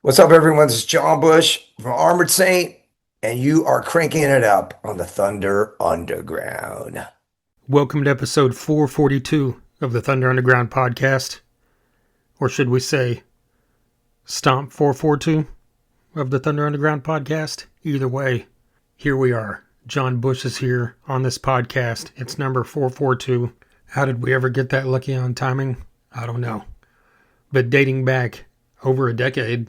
What's up, everyone? This is John Bush from Armored Saint, and you are cranking it up on the Thunder Underground. Welcome to episode 442 of the Thunder Underground podcast. Or should we say, Stomp 442 of the Thunder Underground podcast? Either way, here we are. John Bush is here on this podcast. It's number 442. How did we ever get that lucky on timing? I don't know. But dating back over a decade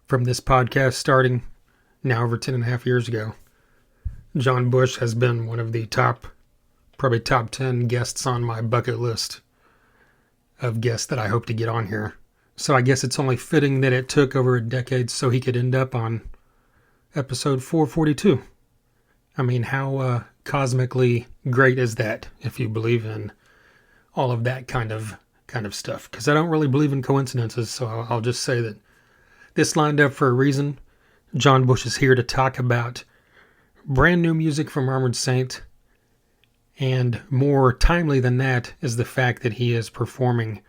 from this podcast starting, now over 10 and a half years ago, John Bush has been one of the probably top 10 guests on my bucket list of guests that I hope to get on here. So I guess it's only fitting that it took over a decade so he could end up on episode 442. I mean, how cosmically great is that, if you believe in all of that kind of stuff? Because I don't really believe in coincidences, so I'll just say that this lined up for a reason. John Bush is here to talk about brand new music from Armored Saint. And more timely than that is the fact that he is performing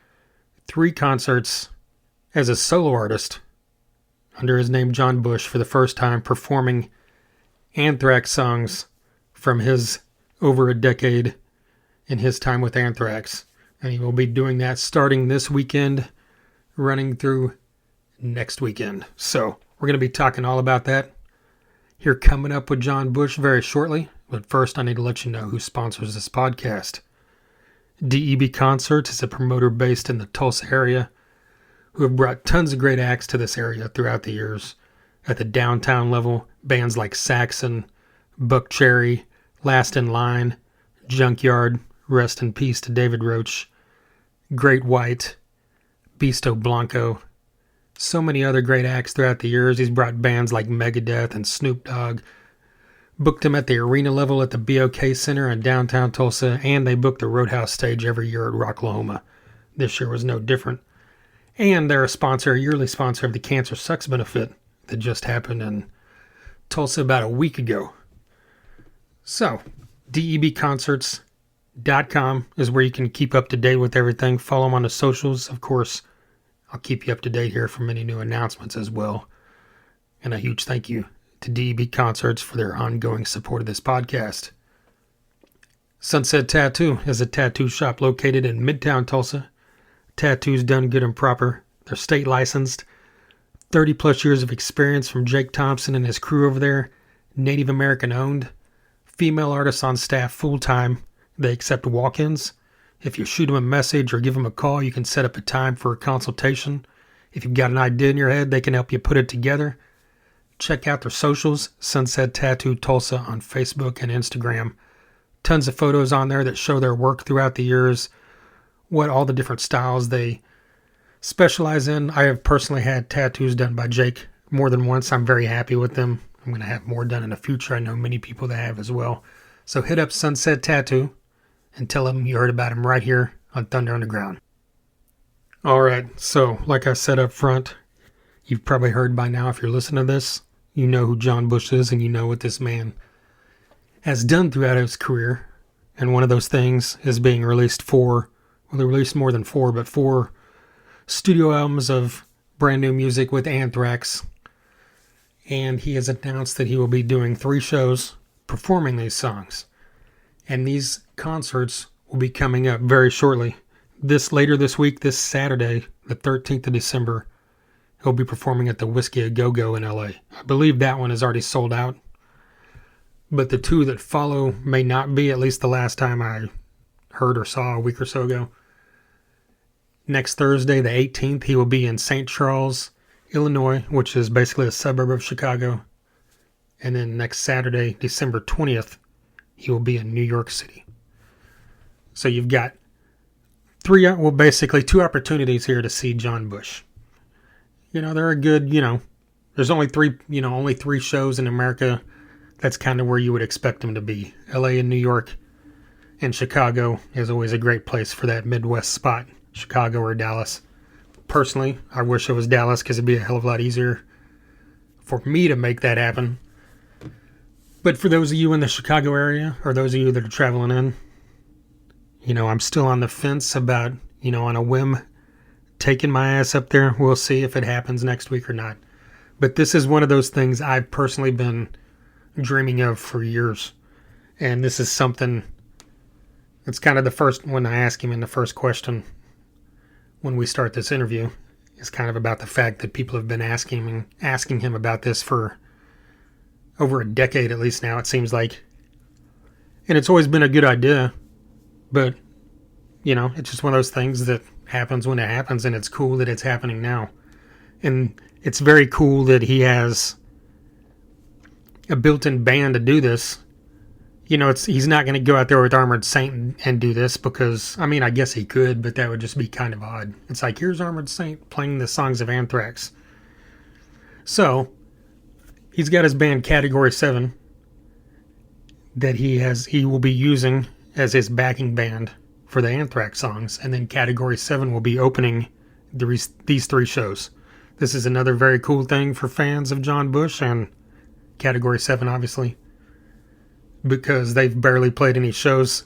3 concerts as a solo artist under his name John Bush for the first time, performing Anthrax songs from his over a decade in his time with Anthrax. And he will be doing that starting this weekend, running through next weekend. So we're going to be talking all about that here coming up with John Bush very shortly. But first, I need to let you know who sponsors this podcast. DEB Concerts is a promoter based in the Tulsa area who have brought tons of great acts to this area throughout the years. At the downtown level, bands like Saxon, Buckcherry, Last in Line, Junkyard, rest in peace to David Roach, Great White, Beasto Blanco, so many other great acts throughout the years. He's brought bands like Megadeth and Snoop Dogg, booked him at the arena level at the BOK Center in downtown Tulsa, and they booked the Roadhouse stage every year at Rocklahoma. This year was no different. And they're a yearly sponsor of the Cancer Sucks benefit that just happened in Tulsa about a week ago. So, debconcerts.com is where you can keep up to date with everything. Follow them on the socials. Of course, I'll keep you up to date here from any new announcements as well. And a huge thank you to DEB Concerts for their ongoing support of this podcast. Sunset Tattoo is a tattoo shop located in Midtown Tulsa. Tattoos done good and proper. They're state licensed. 30 plus years of experience from Jake Thompson and his crew over there. Native American owned. Female artists on staff full time. They accept walk-ins. If you shoot them a message or give them a call, you can set up a time for a consultation. If you've got an idea in your head, they can help you put it together. Check out their socials, Sunset Tattoo Tulsa on Facebook and Instagram. Tons of photos on there that show their work throughout the years, what all the different styles they specialize in. I have personally had tattoos done by Jake more than once. I'm very happy with them. I'm going to have more done in the future. I know many people that have as well. So hit up Sunset Tattoo and tell them you heard about him right here on Thunder Underground. Alright, so like I said up front, you've probably heard by now if you're listening to this, you know who John Bush is and you know what this man has done throughout his career. And one of those things is being released they released more than 4, but 4 studio albums of brand new music with Anthrax. And he has announced that he will be doing 3 shows performing these songs. And these concerts will be coming up very shortly. Later this week, this Saturday, the 13th of December, he'll be performing at the Whiskey A Go-Go in LA. I believe that one is already sold out. But the 2 that follow may not be, at least the last time I heard or saw a week or so ago. Next Thursday, the 18th, he will be in St. Charles, Illinois, which is basically a suburb of Chicago. And then next Saturday, December 20th, he will be in New York City. So you've got 2 opportunities here to see John Bush. They're a good, there's only 3 shows in America. That's kind of where you would expect him to be. LA and New York and Chicago is always a great place for that Midwest spot. Chicago or Dallas. Personally, I wish it was Dallas because it'd be a hell of a lot easier for me to make that happen. But for those of you in the Chicago area, or those of you that are traveling in, I'm still on the fence about, on a whim, taking my ass up there. We'll see if it happens next week or not. But this is one of those things I've personally been dreaming of for years. And this is something, it's kind of the first one I ask him in the first question when we start this interview. Is kind of about the fact that people have been asking him about this for over a decade at least now, it seems like. And it's always been a good idea, but, it's just one of those things that happens when it happens, and it's cool that it's happening now. And it's very cool that he has a built-in band to do this. He's not going to go out there with Armored Saint and do this because, I guess he could, but that would just be kind of odd. It's like, here's Armored Saint playing the songs of Anthrax. So, he's got his band Category 7 that he will be using as his backing band for the Anthrax songs, and then Category 7 will be opening these 3 shows. This is another very cool thing for fans of John Bush and Category 7, obviously, because they've barely played any shows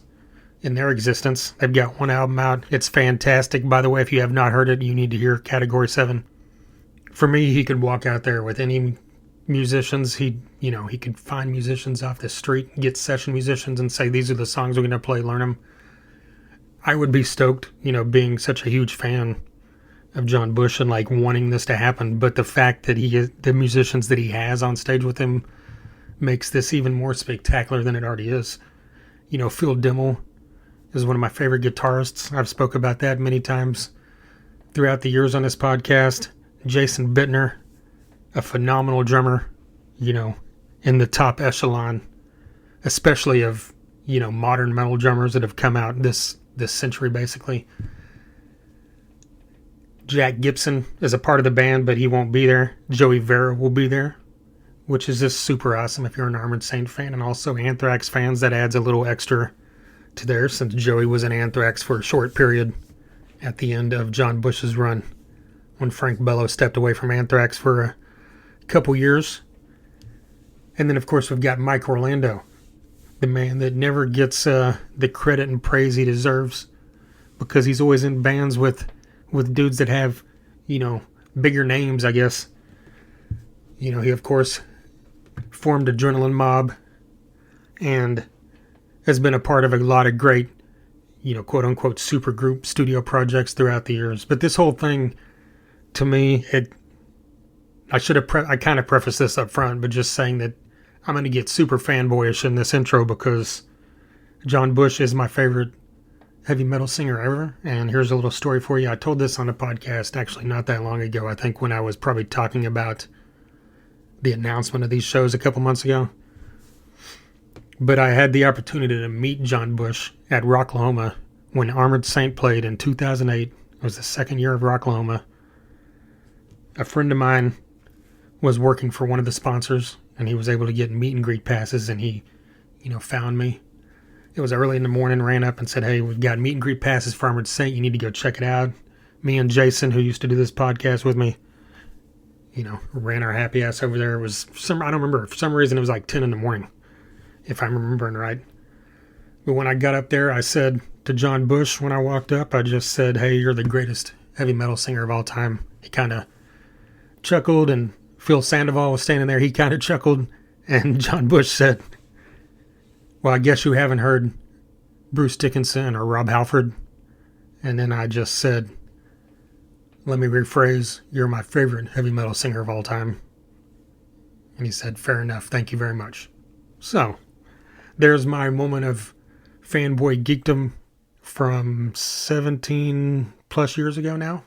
in their existence. They've got one album out. It's fantastic. By the way, if you have not heard it, you need to hear Category 7. For me, he could walk out there with any musicians. He could find musicians off the street, get session musicians and say, these are the songs we're going to play, learn them. I would be stoked, being such a huge fan of John Bush and wanting this to happen. But the fact that the musicians that he has on stage with him makes this even more spectacular than it already is. Phil Dimmel is one of my favorite guitarists. I've spoke about that many times throughout the years on this podcast. Jason Bittner, a phenomenal drummer, in the top echelon, especially of, modern metal drummers that have come out this century, basically. Jack Gibson is a part of the band, but he won't be there. Joey Vera will be there, which is just super awesome if you're an Armored Saint fan, and also Anthrax fans. That adds a little extra to theirs, since Joey was in Anthrax for a short period at the end of John Bush's run, when Frank Bello stepped away from Anthrax for a couple years. And then, of course, we've got Mike Orlando, the man that never gets the credit and praise he deserves, because he's always in bands with dudes that have, bigger names, I guess. He, of course, formed Adrenaline Mob and has been a part of a lot of great, quote-unquote supergroup studio projects throughout the years. But this whole thing, to me, I kind of prefaced this up front, but just saying that I'm going to get super fanboyish in this intro because John Bush is my favorite heavy metal singer ever. And here's a little story for you. I told this on a podcast actually not that long ago, I think, when I was probably talking about the announcement of these shows a couple months ago. But I had the opportunity to meet John Bush at Rocklahoma when Armored Saint played in 2008. It was the second year of Rocklahoma. A friend of mine was working for one of the sponsors, and he was able to get meet and greet passes, and he, found me. It was early in the morning, ran up and said, hey, we've got meet and greet passes for Armored Saint. You need to go check it out. Me and Jason, who used to do this podcast with me, ran our happy ass over there. It was I don't remember, for some reason it was like 10 in the morning, if I'm remembering right. But when I got up there, I said to John Bush, when I walked up, I just said, hey, you're the greatest heavy metal singer of all time. He kind of chuckled, and Phil Sandoval was standing there. He kind of chuckled, and John Bush said, well, I guess you haven't heard Bruce Dickinson or Rob Halford. And then I just said, let me rephrase, you're my favorite heavy metal singer of all time. And he said, fair enough, thank you very much. So, there's my moment of fanboy geekdom from 17 plus years ago now.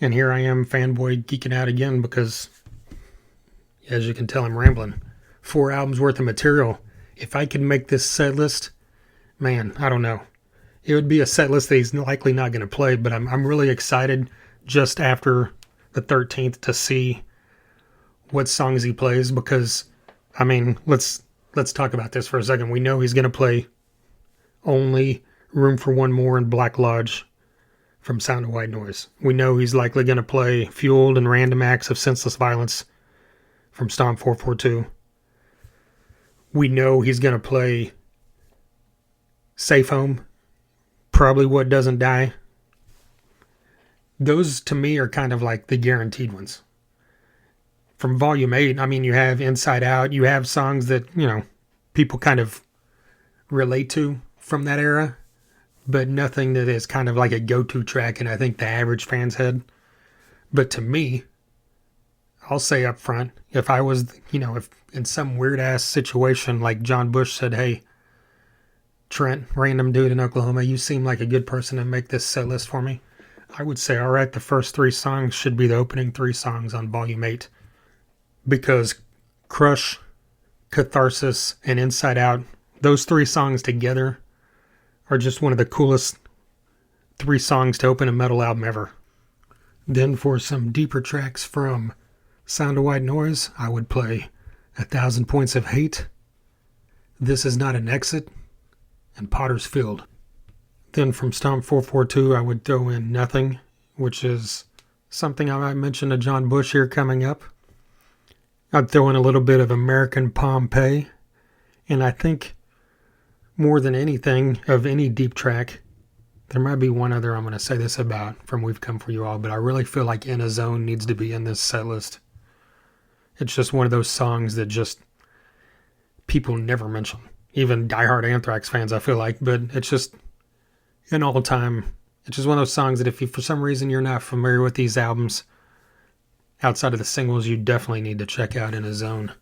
And here I am, fanboy geeking out again, because, as you can tell, I'm rambling. 4 albums worth of material. If I could make this set list, man, I don't know. It would be a set list that he's likely not going to play, but I'm really excited just after the 13th to see what songs he plays, because, let's talk about this for a second. We know he's going to play only Room for One More and Black Lodge from Sound of White Noise. We know he's likely going to play Fueled and Random Acts of Senseless Violence from Stomp 442. We know he's going to play Safe Home, probably What Doesn't Die. those to me are kind of like the guaranteed ones. From Volume 8, I mean, you have Inside Out, you have songs that, people kind of relate to from that era, but nothing that is kind of like a go-to track in, I think, the average fan's head. But to me, I'll say up front, if I was, if in some weird-ass situation like John Bush said, hey, Trent, random dude in Oklahoma, you seem like a good person to make this set list for me, I would say, all right, the first 3 songs should be the opening 3 songs on Volume 8. Because Crush, Catharsis, and Inside Out, those 3 songs together are just one of the coolest 3 songs to open a metal album ever. Then for some deeper tracks from Sound of White Noise, I would play 1,000 Points of Hate, This Is Not an Exit, and Potter's Field. Then from Stomp 442, I would throw in Nothing, which is something I might mention to John Bush here coming up. I'd throw in a little bit of American Pompeii, and I think more than anything of any deep track, there might be one other I'm going to say this about from We've Come For You All, but I really feel like In a Zone needs to be in this set list. It's just one of those songs that just people never mention. Even diehard Anthrax fans, I feel like, but it's just an all-time, it's just one of those songs that if you, for some reason you're not familiar with these albums, outside of the singles, you definitely need to check out In a Zone.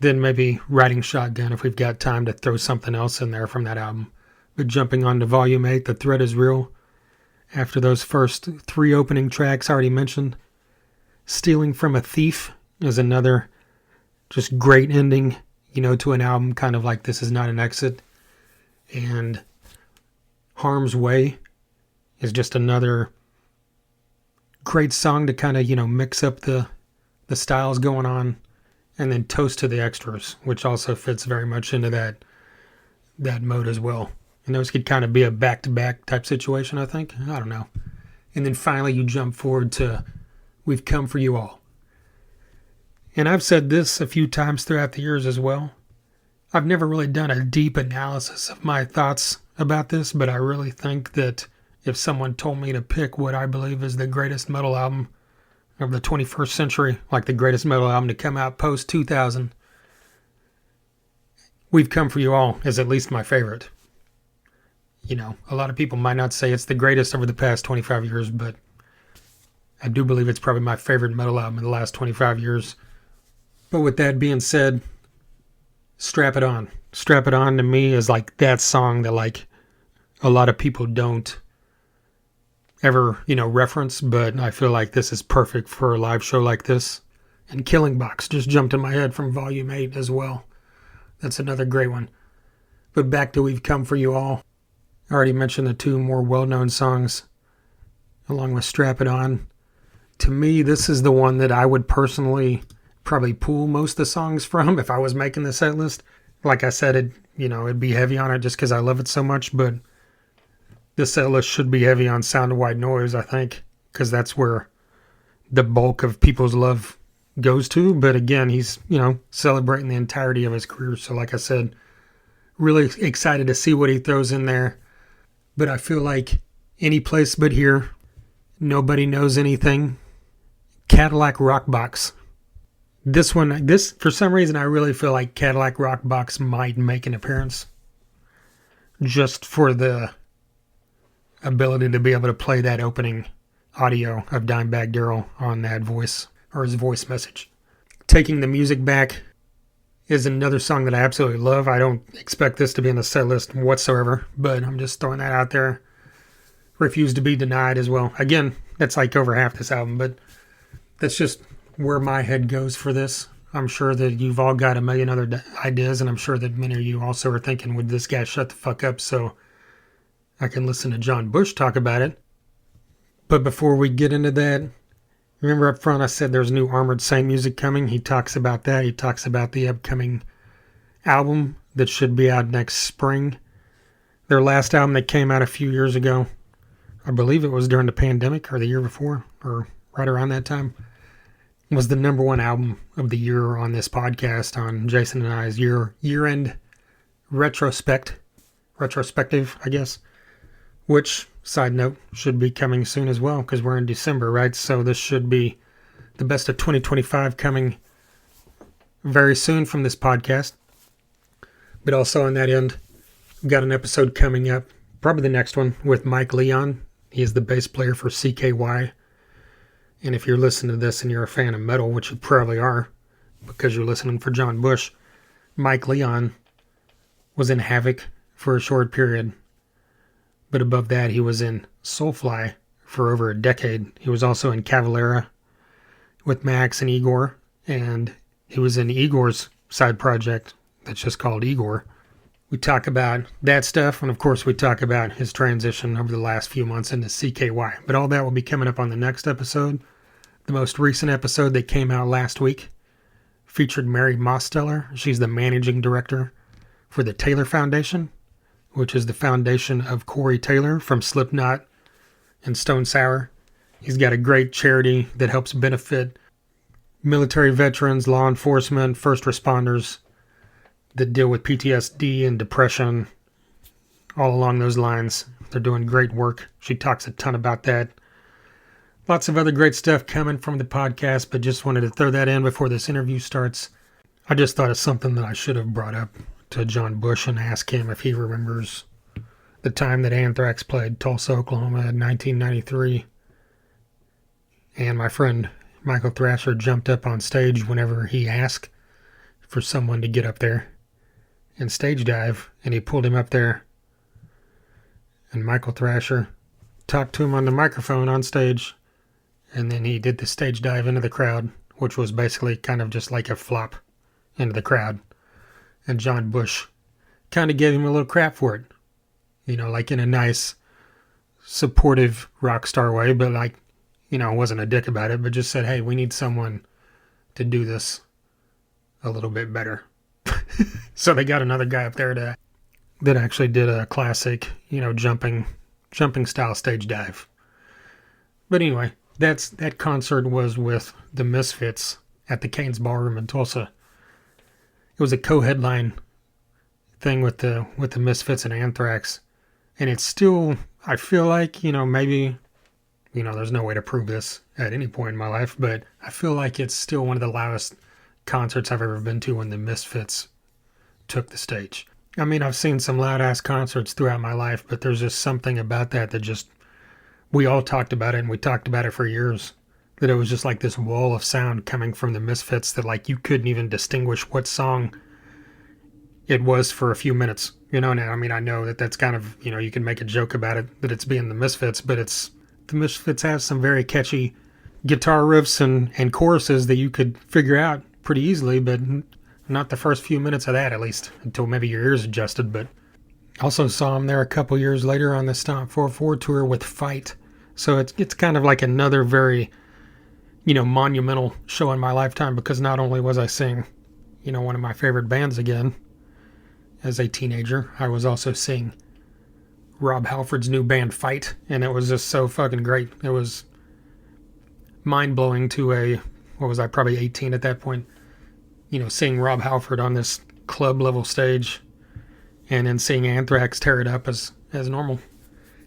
Then maybe Riding Shotgun if we've got time to throw something else in there from that album. But jumping on to Volume 8, The Threat Is Real. After those first 3 opening tracks I already mentioned, Stealing From a Thief is another just great ending, to an album kind of like This Is Not an Exit. And Harm's Way is just another great song to kind of, mix up the styles going on. And then Toast to the Extras, which also fits very much into that mode as well. And those could kind of be a back-to-back type situation, I think. I don't know. And then finally you jump forward to We've Come For You All. And I've said this a few times throughout the years as well. I've never really done a deep analysis of my thoughts about this, but I really think that if someone told me to pick what I believe is the greatest metal album of the 21st century, like the greatest metal album to come out post-2000, We've Come For You All is at least my favorite. A lot of people might not say it's the greatest over the past 25 years, but I do believe it's probably my favorite metal album in the last 25 years. But with that being said, Strap It On. Strap It On to me is like that song that like a lot of people don't ever, reference, but I feel like this is perfect for a live show like this. And Killing Box just jumped in my head from Volume 8 as well. That's another great one. But back to We've Come For You All. I already mentioned the 2 more well-known songs along with Strap It On. To me, this is the one that I would personally probably pull most of the songs from if I was making the set list. Like I said, it'd be heavy on it just because I love it so much, but this set list should be heavy on Sound of White Noise, I think, because that's where the bulk of people's love goes to. But again, he's, celebrating the entirety of his career. So like I said, really excited to see what he throws in there. But I feel like Any Place But Here, Nobody Knows Anything, Cadillac Rock Box. This for some reason, I really feel like Cadillac Rock Box might make an appearance. Just for the ability to be able to play that opening audio of Dimebag Darrell on that voice, or his voice message. Taking the Music Back is another song that I absolutely love. I don't expect this to be on the set list whatsoever, but I'm just throwing that out there. Refuse to Be Denied as well. Again, that's like over half this album, but that's just where my head goes for this. I'm sure that you've all got a million other ideas, and I'm sure that many of you also are thinking, would this guy shut the fuck up so I can listen to John Bush talk about it? But before we get into that, remember up front I said there's new Armored Saint music coming? He talks about that. He talks about the upcoming album that should be out next spring. Their last album that came out a few years ago, I believe it was during the pandemic or the year before, or right around that time, was the number 1 album of the year on this podcast, on Jason and I's year-end retrospective, I guess. which, side note, should be coming soon as well because we're in December, right? So this should be the best of 2025 coming very soon from this podcast. But also on that end, we've got an episode coming up, probably the next one, with Mike Leon. He is the bass player for CKY. And if you're listening to this and you're a fan of metal, which you probably are, because you're listening for John Bush, Mike Leon was in Havoc for a short period. But above that, he was in Soulfly for over a decade. He was also in Cavalera with Max and Igor. And he was in Igor's side project that's just called Igor. We talk about that stuff, and of course we talk about his transition over the last few months into CKY. But all that will be coming up on the next episode. The most recent episode that came out last week featured Mary Mosteller. She's the managing director for the Taylor Foundation, which is the foundation of Corey Taylor from Slipknot and Stone Sour. He's got a great charity that helps benefit military veterans, law enforcement, first responders that deal with PTSD and depression, all along those lines. They're doing great work. She talks a ton about that. Lots of other great stuff coming from the podcast, but just wanted to throw that in before this interview starts. I just thought of something that I should have brought up to John Bush and ask him if he remembers the time that Anthrax played Tulsa, Oklahoma in 1993. And my friend Michael Thrasher jumped up on stage whenever he asked for someone to get up there and stage dive, and he pulled him up there. And Michael Thrasher talked to him on the microphone on stage, and then he did the stage dive into the crowd, which was basically kind of just like a flop into the crowd. And John Bush kind of gave him a little crap for it. You know, like in a nice, supportive rock star way, but like, you know, wasn't a dick about it, but just said, hey, we need someone to do this a little bit better. So they got another guy up there that actually did a classic, you know, jumping style stage dive. But anyway, that concert was with the Misfits at the Cain's Ballroom in Tulsa. It was a co-headline thing with the Misfits and Anthrax. And it's still, I feel like, you know, maybe, you know, there's no way to prove this at any point in my life, but I feel like it's still one of the loudest concerts I've ever been to when the Misfits took the stage. I mean, I've seen some loud-ass concerts throughout my life, but there's just something about that just, we all talked about it, and we talked about it for years, that it was just like this wall of sound coming from the Misfits that, like, you couldn't even distinguish what song it was for a few minutes. You know, now, I mean, I know that that's kind of, you know, you can make a joke about it, that it's being the Misfits, but the Misfits have some very catchy guitar riffs and choruses that you could figure out pretty easily, but not the first few minutes of that, at least, until maybe your ears adjusted. But also saw him there a couple years later on the Stomp 44 tour with Fight. So it's kind of like another very, you know, monumental show in my lifetime, because not only was I seeing, you know, one of my favorite bands again as a teenager, I was also seeing Rob Halford's new band Fight, and it was just so fucking great. It was mind-blowing to what was I, probably 18 at that point, you know, seeing Rob Halford on this club level stage and then seeing Anthrax tear it up as normal.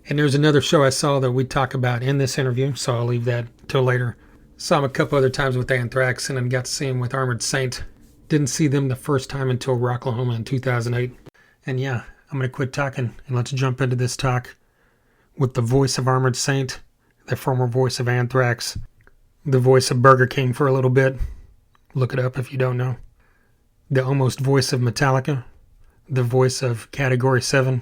And there's another show I saw that we talk about in this interview, so I'll leave that till later. Saw him a couple other times with Anthrax, and then got to see him with Armored Saint. Didn't see them the first time until Rocklahoma in 2008. And yeah, I'm going to quit talking, and let's jump into this talk with the voice of Armored Saint, the former voice of Anthrax, the voice of Burger King for a little bit. Look it up if you don't know. The almost voice of Metallica, the voice of Category 7,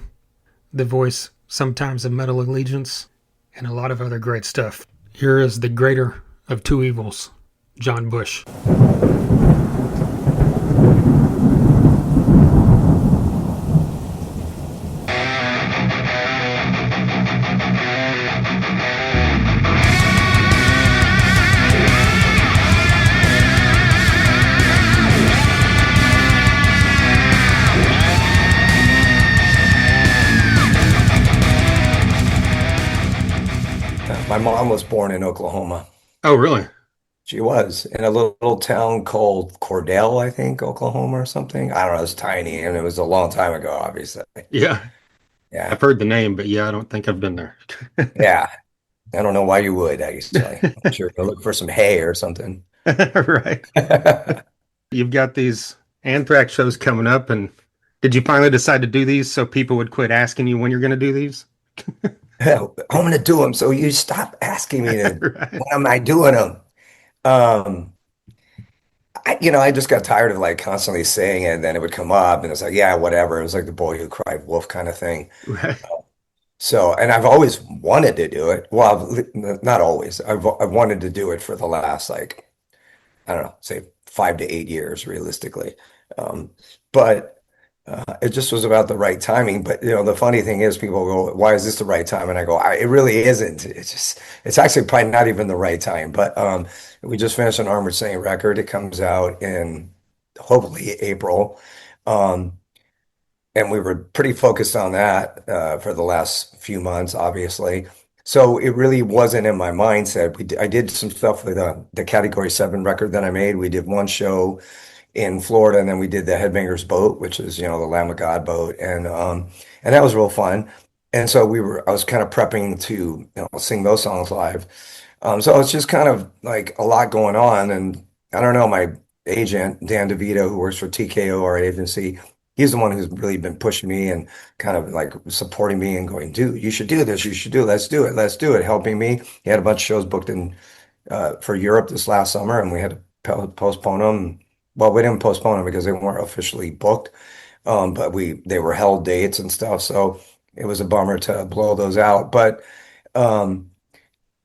the voice sometimes of Metal Allegiance, and a lot of other great stuff. Here is the greater of two evils, John Bush. My mom was born in Oklahoma. Oh, really? She was in a little town called Cordell, I think, Oklahoma or something. I don't know. It was tiny, and it was a long time ago, obviously. Yeah. Yeah. I've heard the name, but yeah, I don't think I've been there. Yeah. I don't know why you would, actually. I'm sure you'll look for some hay or something. Right. You've got these Anthrax shows coming up, and did you finally decide to do these so people would quit asking you when you're going to do these? I'm going to do them. So you stop asking me to, Right. when am I doing them? Um, I just got tired of like constantly saying it, and then it would come up, and it's like, yeah, whatever. It was like the boy who cried wolf kind of thing. Right. So, and I've always wanted to do it. Well, not always. I've wanted to do it for the last like I don't know, say 5 to 8 years realistically. Um, but it just was about the right timing. But the funny thing is, people go, "Why is this the right time?" And I go, "It really isn't. It's actually probably not even the right time." But we just finished an Armored Saint record. It comes out in hopefully April. Um, and we were pretty focused on that for the last few months, obviously. So it really wasn't in my mindset. I did some stuff with the Category 7 record that I made. We did one show in Florida, and then we did the Headbangers Boat, which is, the Lamb of God boat, and that was real fun. And so I was kind of prepping to, sing those songs live. So it's just kind of like a lot going on, and I don't know, my agent, Dan DeVito, who works for TKO, our agency, he's the one who's really been pushing me and kind of like supporting me and going, dude, you should do this, you should do it, let's do it, helping me. He had a bunch of shows booked in for Europe this last summer, and we had to postpone them. Well, we didn't postpone them because they weren't officially booked, but they were held dates and stuff. So it was a bummer to blow those out. But um,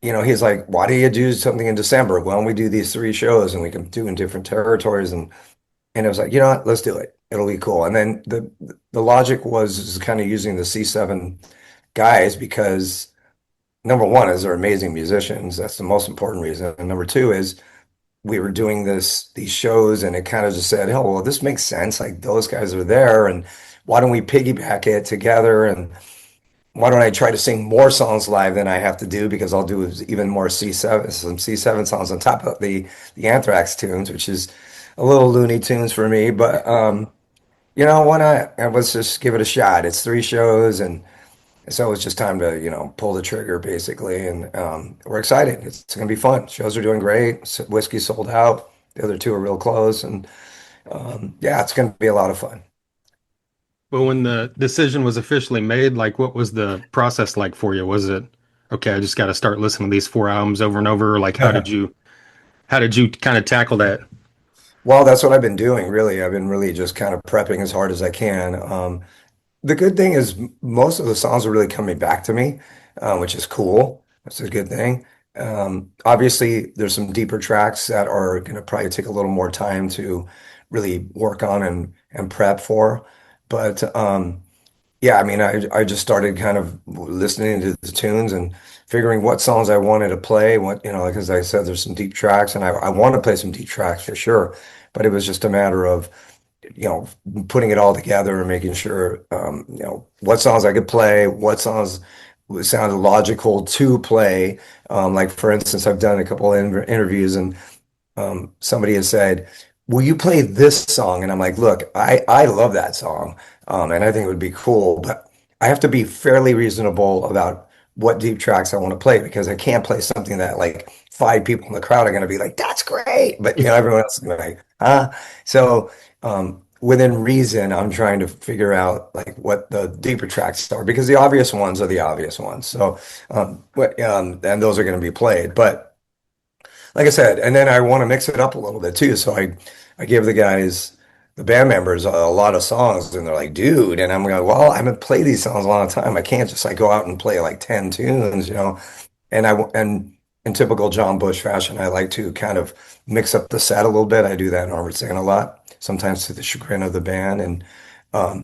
he's like, why do you do something in December? Why don't we do these three shows and we can do in different territories? And it was like, you know what, let's do it. It'll be cool. And then the logic was kind of using the C7 guys because number one is they're amazing musicians. That's the most important reason. And number two is we were doing these shows and it kind of just said, oh, well, this makes sense. Like those guys are there and why don't we piggyback it together? And why don't I try to sing more songs live than I have to do because I'll do even more some C7 songs on top of the Anthrax tunes, which is a little Looney Tunes for me, but why not? And let's just give it a shot. It's three shows, and so it's just time to, pull the trigger basically. And we're excited. It's going to be fun. Shows are doing great. Whiskey sold out. The other two are real close, and yeah, it's going to be a lot of fun. Well, when the decision was officially made, like what was the process like for you? Was it okay, I just got to start listening to these four albums over and over? Like how did you kind of tackle that? Well, that's what I've been doing, really. I've been really just kind of prepping as hard as I can. The good thing is most of the songs are really coming back to me, which is cool. That's a good thing. Obviously, there's some deeper tracks that are going to probably take a little more time to really work on and prep for. But yeah, I mean, I just started kind of listening to the tunes and figuring what songs I wanted to play. Like as I said, there's some deep tracks, and I want to play some deep tracks for sure. But it was just a matter of you know, putting it all together and making sure, what songs I could play, what songs sounded logical to play. Like for instance, I've done a couple of interviews and somebody has said, "Will you play this song?" And I'm like, "Look, I love that song, and I think it would be cool, but I have to be fairly reasonable about what deep tracks I want to play because I can't play something that like five people in the crowd are going to be like, 'That's great,' but everyone else is gonna be like, huh?" So within reason, I'm trying to figure out like what the deeper tracks are because the obvious ones are the obvious ones. So and those are going to be played, but like I said, and then I want to mix it up a little bit too. So I give the band members a lot of songs, and they're like, "Dude," and I'm going, "Well, I haven't played these songs a long time. I can't just like go out and play like 10 tunes." And in typical John Bush fashion, I like to kind of mix up the set a little bit. I do that in Armored Saint a lot, sometimes to the chagrin of the band, and um,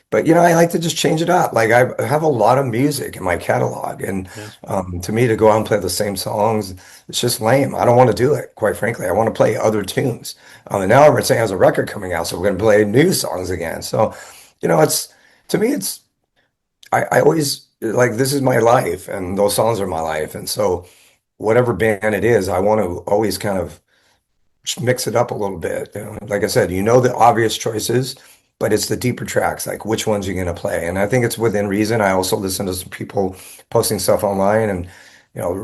but I like to just change it up. Like I have a lot of music in my catalog, and Yeah. to me to go out and play the same songs, it's just lame. I don't want to do it, quite frankly. I want to play other tunes. And now Robert Saying has a record coming out, so we're going to play new songs again. So, it's to me, I always like this is my life, and those songs are my life, and so whatever band it is, I want to always kind of just mix it up a little bit. Like I said, the obvious choices, but it's the deeper tracks, like which ones you're going to play. And I think it's within reason. I also listen to some people posting stuff online and,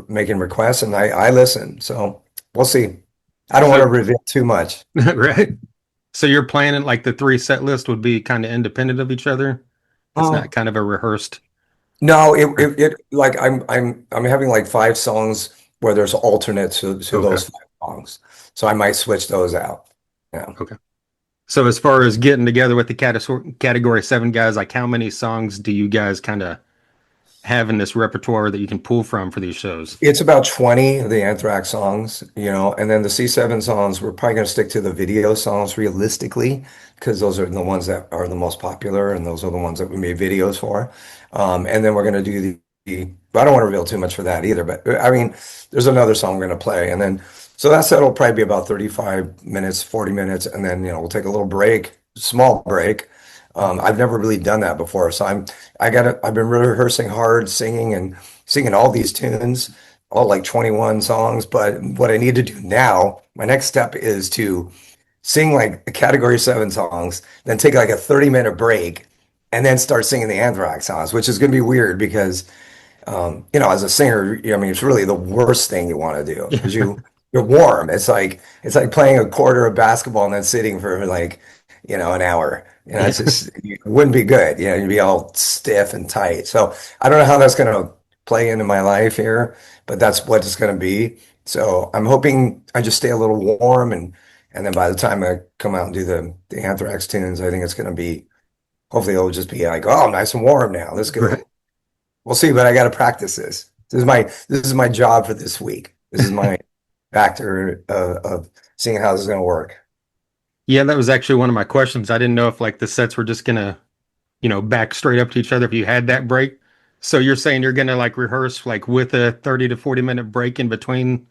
making requests, and I listen. So we'll see. I don't want to So, reveal too much. right. So you're planning like the three set list would be kind of independent of each other. It's not Oh. kind of a rehearsed. No, like I'm having like five songs where there's alternates to Okay. those five songs. So I might switch those out. Yeah. Okay. So as far as getting together with the category seven guys, like how many songs do you guys kind of have in this repertoire that you can pull from for these shows? It's about 20 of the Anthrax songs, and then the C7 songs, we're probably going to stick to the video songs realistically, because those are the ones that are the most popular and those are the ones that we made videos for. And then we're going to do but I don't want to reveal too much for that either, but I mean, there's another song we're going to play. And then, so that set will probably be about 35 minutes, 40 minutes. And then, we'll take a little break, small break. I've never really done that before. So I've been rehearsing hard, singing all these tunes, all like 21 songs. But what I need to do now, my next step is to sing like the Category 7 songs, then take like a 30-minute break, and then start singing the Anthrax songs, which is going to be weird because, as a singer, I mean, it's really the worst thing you want to do because you're warm. It's like playing a quarter of basketball and then sitting for like, an hour. It's Yeah. just it wouldn't be good. You'd be all stiff and tight. So I don't know how that's going to play into my life here, but that's what it's going to be. So I'm hoping I just stay a little warm, and then by the time I come out and do the Anthrax tunes, I think it's going to be, hopefully it'll just be like, oh, I'm nice and warm now. Let's Right. go. We'll see, but I got to practice this. This is my job for this week. This is my factor of seeing how this is going to work. Yeah, that was actually one of my questions. I didn't know if like the sets were just gonna, back straight up to each other if you had that break. So you're saying you're gonna like rehearse like with a 30 to 40-minute break in between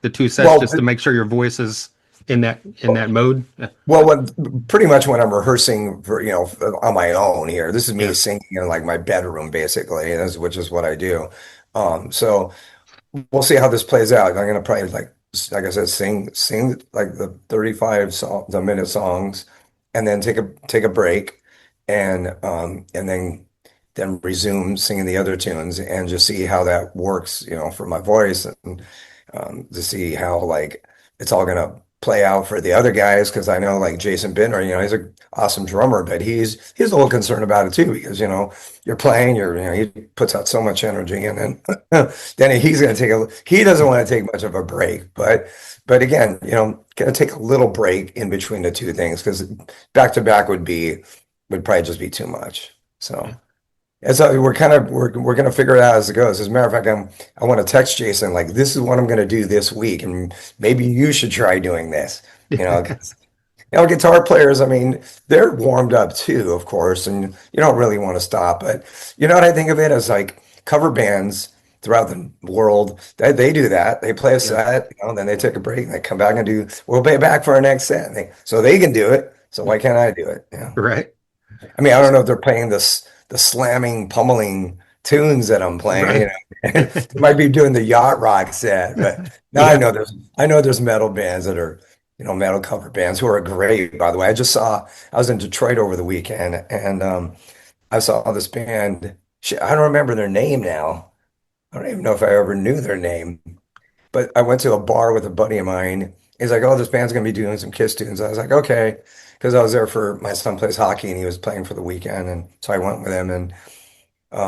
the two sets Well, just to make sure your voice is in that mode? Well, pretty much when I'm rehearsing for, on my own here, this is me Yeah. singing in like my bedroom, basically, which is what I do. So we'll see how this plays out. I'm gonna probably like I said, sing like the 35 the minute songs, and then take a break, and then resume singing the other tunes and just see how that works, for my voice, and to see how like it's all gonna play out for the other guys, because I know like Jason Bittner, he's an awesome drummer, but he's a little concerned about it too, because you're playing, he puts out so much energy, and then he's going to he doesn't want to take much of a break, but again, going to take a little break in between the two things, because back to back would probably just be too much. So. Yeah. And so we're gonna figure it out as it goes. As a matter of fact, I want to text Jason like, this is what I'm gonna do this week, and maybe you should try doing this. 'Cause, guitar players, I mean, they're warmed up too, of course, and you don't really want to stop. But you know what I think of it as, like, cover bands throughout the world. They do that. They play a Yeah. set, then they take a break and they come back and we'll be back for our next set. So they can do it. So why can't I do it? Yeah. Right. I mean, I don't know if they're playing the slamming, pummeling tunes that I'm playing. Right. They might be doing the yacht rock set, but now Yeah. I know there's metal bands that are, metal cover bands who are great, by the way. I was in Detroit over the weekend, and I saw this band. Shit, I don't remember their name now. I don't even know if I ever knew their name, but I went to a bar with a buddy of mine. He's like, "Oh, this band's gonna be doing some Kiss tunes." I was like, "Okay," because I was there for my son plays hockey and he was playing for the weekend, and so I went with him, and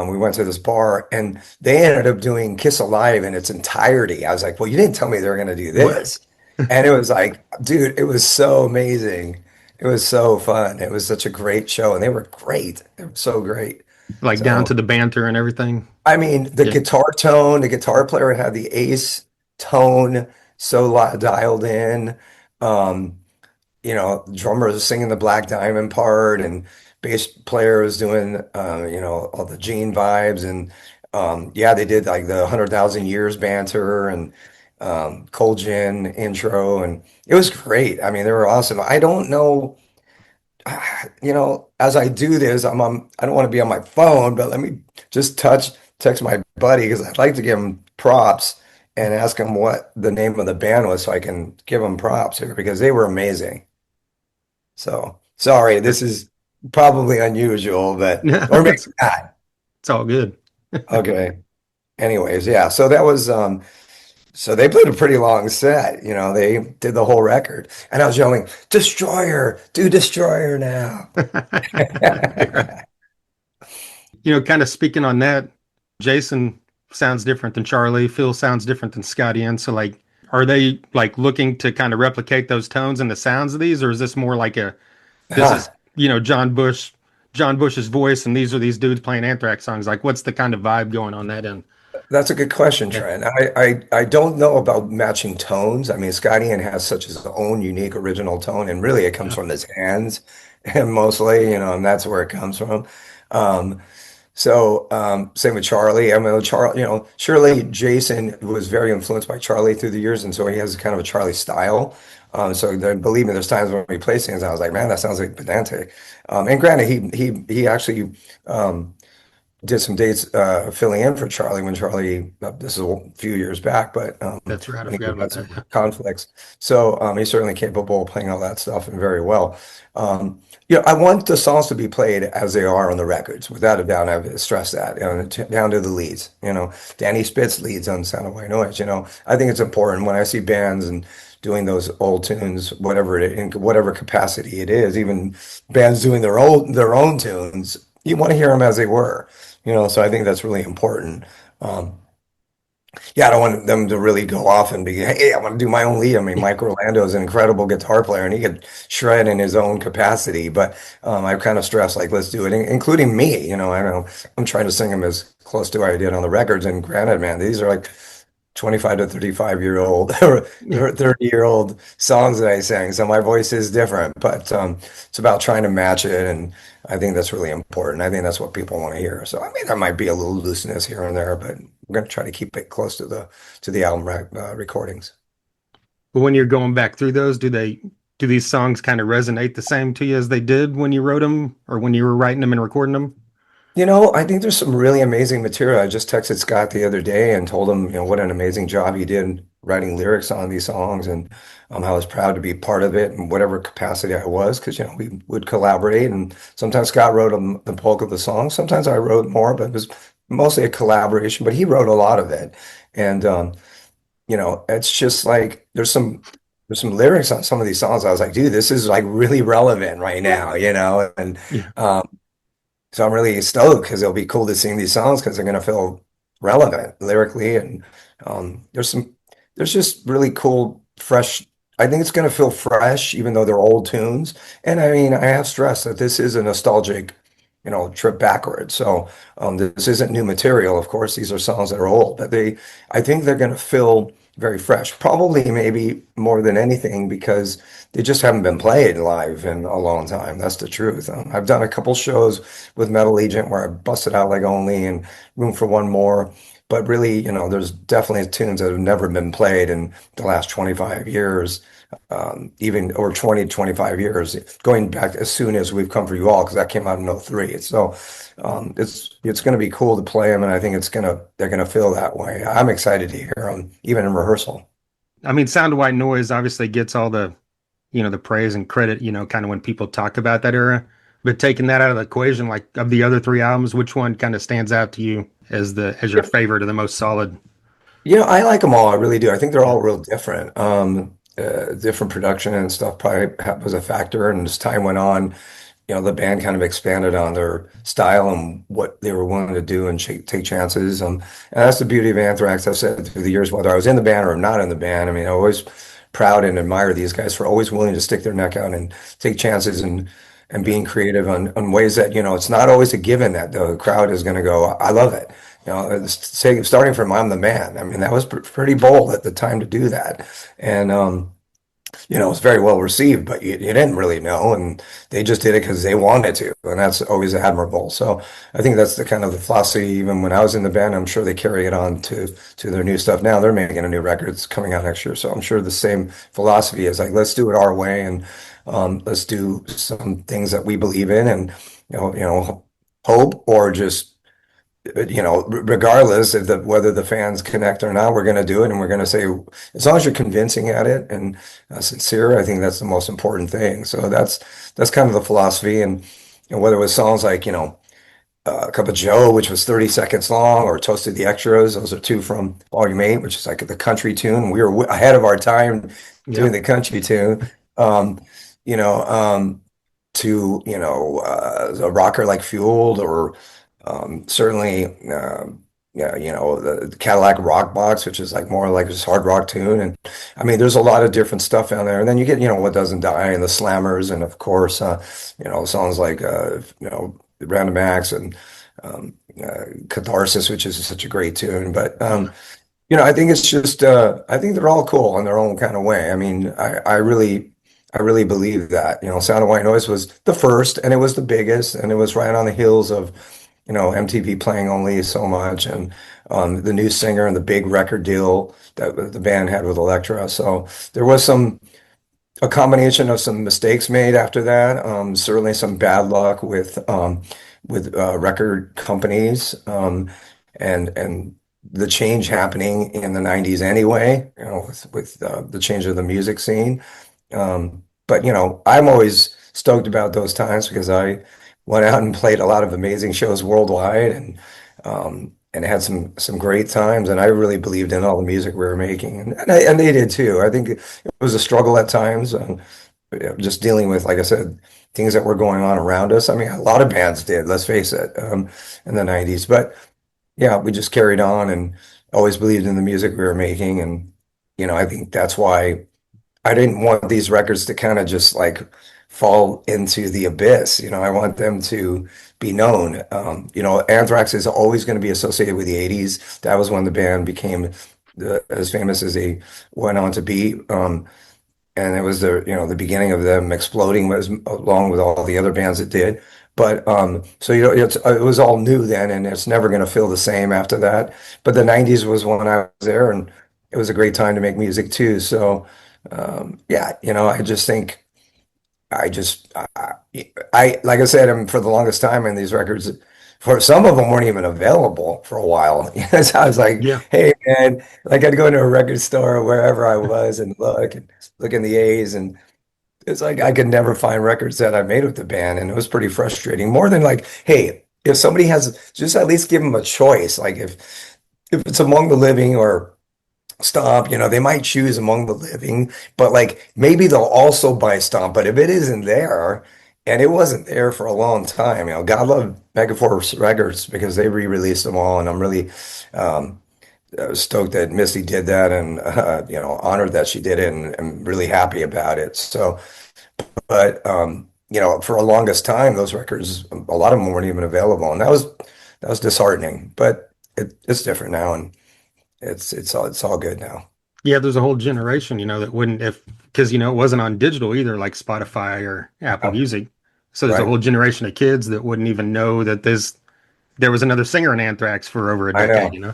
we went to this bar, and they ended up doing Kiss Alive in its entirety. I was like, "Well, you didn't tell me they were gonna do What? this," and it was like, dude, it was so amazing. It was so fun. It was such a great show, and they were great. They were so great. Like down So. to the banter and everything. I mean, the Yeah. guitar tone, the guitar player had the ace tone so dialed in. Um, drummer was singing the Black Diamond part, and bass player was doing, all the Gene vibes. And yeah, they did like the 100,000 Years banter, and Cold Gin intro, and it was great. I mean, they were awesome. I don't know. As I do this, I don't want to be on my phone, but let me just text my buddy, because I'd like to give him props and ask him what the name of the band was so I can give him props here, because they were amazing. So sorry, probably unusual, but No, or maybe it's not. it's all good. Okay. Anyways, yeah. So that was so they played a pretty long set. They did the whole record, and I was yelling, "Destroyer, do Destroyer now!" Yeah. Kind of speaking on that, Jason sounds different than Charlie. Phil sounds different than Scotty. And so, like, are they like looking to kind of replicate those tones and the sounds of these, or is this more like this is Huh. John Bush's voice, and these are these dudes playing Anthrax songs? Like, what's the kind of vibe going on that end? That's a good question, Yeah, Trent. I don't know about matching tones. I mean, Scotty Ian has such his own unique original tone, and really it comes yeah, from his hands, and mostly, and that's where it comes from. Um, So same with Charlie. I mean, Charlie, surely Jason was very influenced by Charlie through the years, and so he has kind of a Charlie style. So there, believe me, there's times when we play things, I was like, man, that sounds like pedantic. And granted, he actually did some dates filling in for Charlie when Charlie, this is a few years back, but that's right. I I think forgot we about had that. some Yeah. conflicts. So he's certainly capable of playing all that stuff and very well. I want the songs to be played as they are on the records, without a doubt. I've stressed that, down to the leads. Danny Spitz leads on Sound of White Noise. I think it's important when I see bands and doing those old tunes, whatever in whatever capacity it is, even bands doing their own tunes. You want to hear them as they were. So I think that's really important. Um, yeah, I don't want them to really go off and be, hey, I want to do my own lead. I mean, Mike Orlando is an incredible guitar player and he could shred in his own capacity. But I kind of stress, like, let's do it, including me. I know I'm trying to sing them as close to what I did on the records. And granted, man, these are like 25 to 35-year-old or Yeah. 30-year-old songs that I sang. So my voice is different, but it's about trying to match it. And I think that's really important. I think that's what people want to hear. So I mean, there might be a little looseness here and there, but we're going to try to keep it close to the album recordings. But when you're going back through those, do these songs kind of resonate the same to you as they did when you wrote them or when you were writing them and recording them? I think there's some really amazing material. I just texted Scott the other day and told him, what an amazing job he did writing lyrics on these songs, and I was proud to be part of it in whatever capacity I was, because we would collaborate, and sometimes Scott wrote the bulk of the song. Sometimes I wrote more, but it was mostly a collaboration. But he wrote a lot of it, and it's just like there's some lyrics on some of these songs. I was like, dude, this is like really relevant right now, and. Yeah. Um, so I'm really stoked because it'll be cool to sing these songs because they're going to feel relevant lyrically. And there's just really cool, fresh. I think it's going to feel fresh, even though they're old tunes. And I mean, I have stressed that this is a nostalgic, trip backwards. So this isn't new material. Of course, these are songs that are old, but I think they're going to feel very fresh. Probably, maybe more than anything, because they just haven't been played live in a long time. That's the truth. I've done a couple shows with Metal Agent where I busted out like Only and Room for One More. But really, there's definitely tunes that have never been played in the last 25 years, even or 20, 25 years, going back as soon as We've Come For You All, because that came out in '03. So it's going to be cool to play them, and I think they're gonna feel that way. I'm excited to hear them, even in rehearsal. I mean, Sound of White Noise obviously gets all the praise and credit, kind of when people talk about that era. But taking that out of the equation, like of the other three albums, which one kind of stands out to you as your favorite or the most solid? I like them all. I really do. I think they're Yeah. all real different. Different production and stuff probably was a factor. And as time went on, the band kind of expanded on their style and what they were willing to do and take chances. And that's the beauty of Anthrax. I've said through the years, whether I was in the band or not in the band. I mean, I always proud and admire these guys for always willing to stick their neck out and take chances and being creative on ways that, it's not always a given that the crowd is going to go, I love it. Starting from I'm the Man. I mean, that was pretty bold at the time to do that. And, it was very well received, but you didn't really know, and they just did it because they wanted to, and that's always admirable. So I think that's the kind of the philosophy. Even when I was in the band, I'm sure they carry it on to their new stuff now. They're making a new record that's coming out next year, so I'm sure the same philosophy is like, let's do it our way, and let's do some things that we believe in, and hope or just regardless of whether the fans connect or not, we're going to do it, and we're going to say, as long as you're convincing at it and sincere, I think that's the most important thing. So that's kind of the philosophy, and And whether it was songs like, Cup of Joe, which was 30 seconds long, or Toasted the Extras. Those are two from Volume 8, which is like the country tune. We were ahead of our time Yeah. doing the country tune. Um, you know, to, a rocker like Fueled, or certainly, yeah, the Cadillac Rock Box, which is like more like just hard rock tune. And I mean, there's a lot of different stuff down there. And then you get, What Doesn't Die and the Slammers, and of course, songs like, Random Acts and Catharsis, which is such a great tune. But I think it's just I think they're all cool in their own kind of way. I mean, I really believe that. Sound of White Noise was the first, and it was the biggest, and it was right on the heels of MTV playing only so much, and the new singer and the big record deal that the band had with Elektra. So there was a combination of some mistakes made after that. Certainly some bad luck with record companies, and the change happening in the 90s anyway, with the change of the music scene. But I'm always stoked about those times because I went out and played a lot of amazing shows worldwide, and had some great times, and I really believed in all the music we were making, and they did too. I think it was a struggle at times, just dealing with, like I said, things that were going on around us. I mean, a lot of bands did, let's face it, in the 90s. But yeah, we just carried on and always believed in the music we were making. And, I think that's why I didn't want these records to kind of just like fall into the abyss. I want them to be known. Anthrax is always going to be associated with the 80s. That was when the band became as famous as they went on to be. And it was the beginning of them exploding, was along with all the other bands that did. But so it was all new then, and it's never going to feel the same after that. But the 90s was when I was there, and it was a great time to make music too. So yeah, I just think I just like I said, for the longest time, and these records, for some of them weren't even available for a while. So I was like, Yeah. hey man, like I'd go into a record store or wherever I was and look in the A's, and it's like I could never find records that I made with the band, and it was pretty frustrating. More than like, hey, if somebody has, just at least give them a choice. Like if it's Among the Living or Stomp, they might choose Among the Living, but like maybe they'll also buy Stomp. But if it isn't there, and it wasn't there for a long time, God love Megaforce Records because they re-released them all, and I'm really um, stoked that Misty did that, and honored that she did it, and really happy about it. So, but for the longest time, those records, a lot of them weren't even available, and that was disheartening. But it's different now, and it's all good now. Yeah, there's a whole generation, that wouldn't, if, because, it wasn't on digital either, like Spotify or Apple Yeah, Music. So there's a right. whole generation of kids that wouldn't even know that there was another singer in Anthrax for over a I decade, know.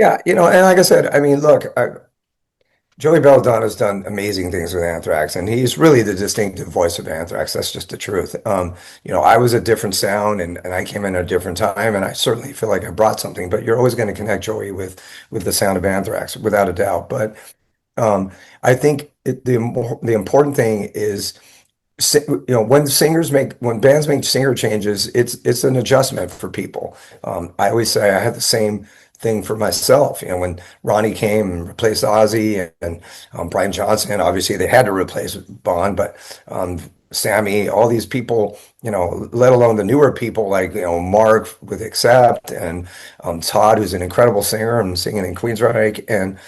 Yeah, and like I said, I mean, look, Joey Belladonna's done amazing things with Anthrax, and he's really the distinctive voice of Anthrax. That's just the truth. I was a different sound, and I came in at a different time, and I certainly feel like I brought something. But you're always going to connect Joey with the sound of Anthrax, without a doubt. But I think the important thing is, when bands make singer changes, it's an adjustment for people. I always say I had the same thing for myself. When Ronnie came and replaced Ozzy, and Brian Johnson, obviously they had to replace Bond, but Sammy, all these people, let alone the newer people like Mark with Accept, and Todd, who's an incredible singer and singing in Queensryche, and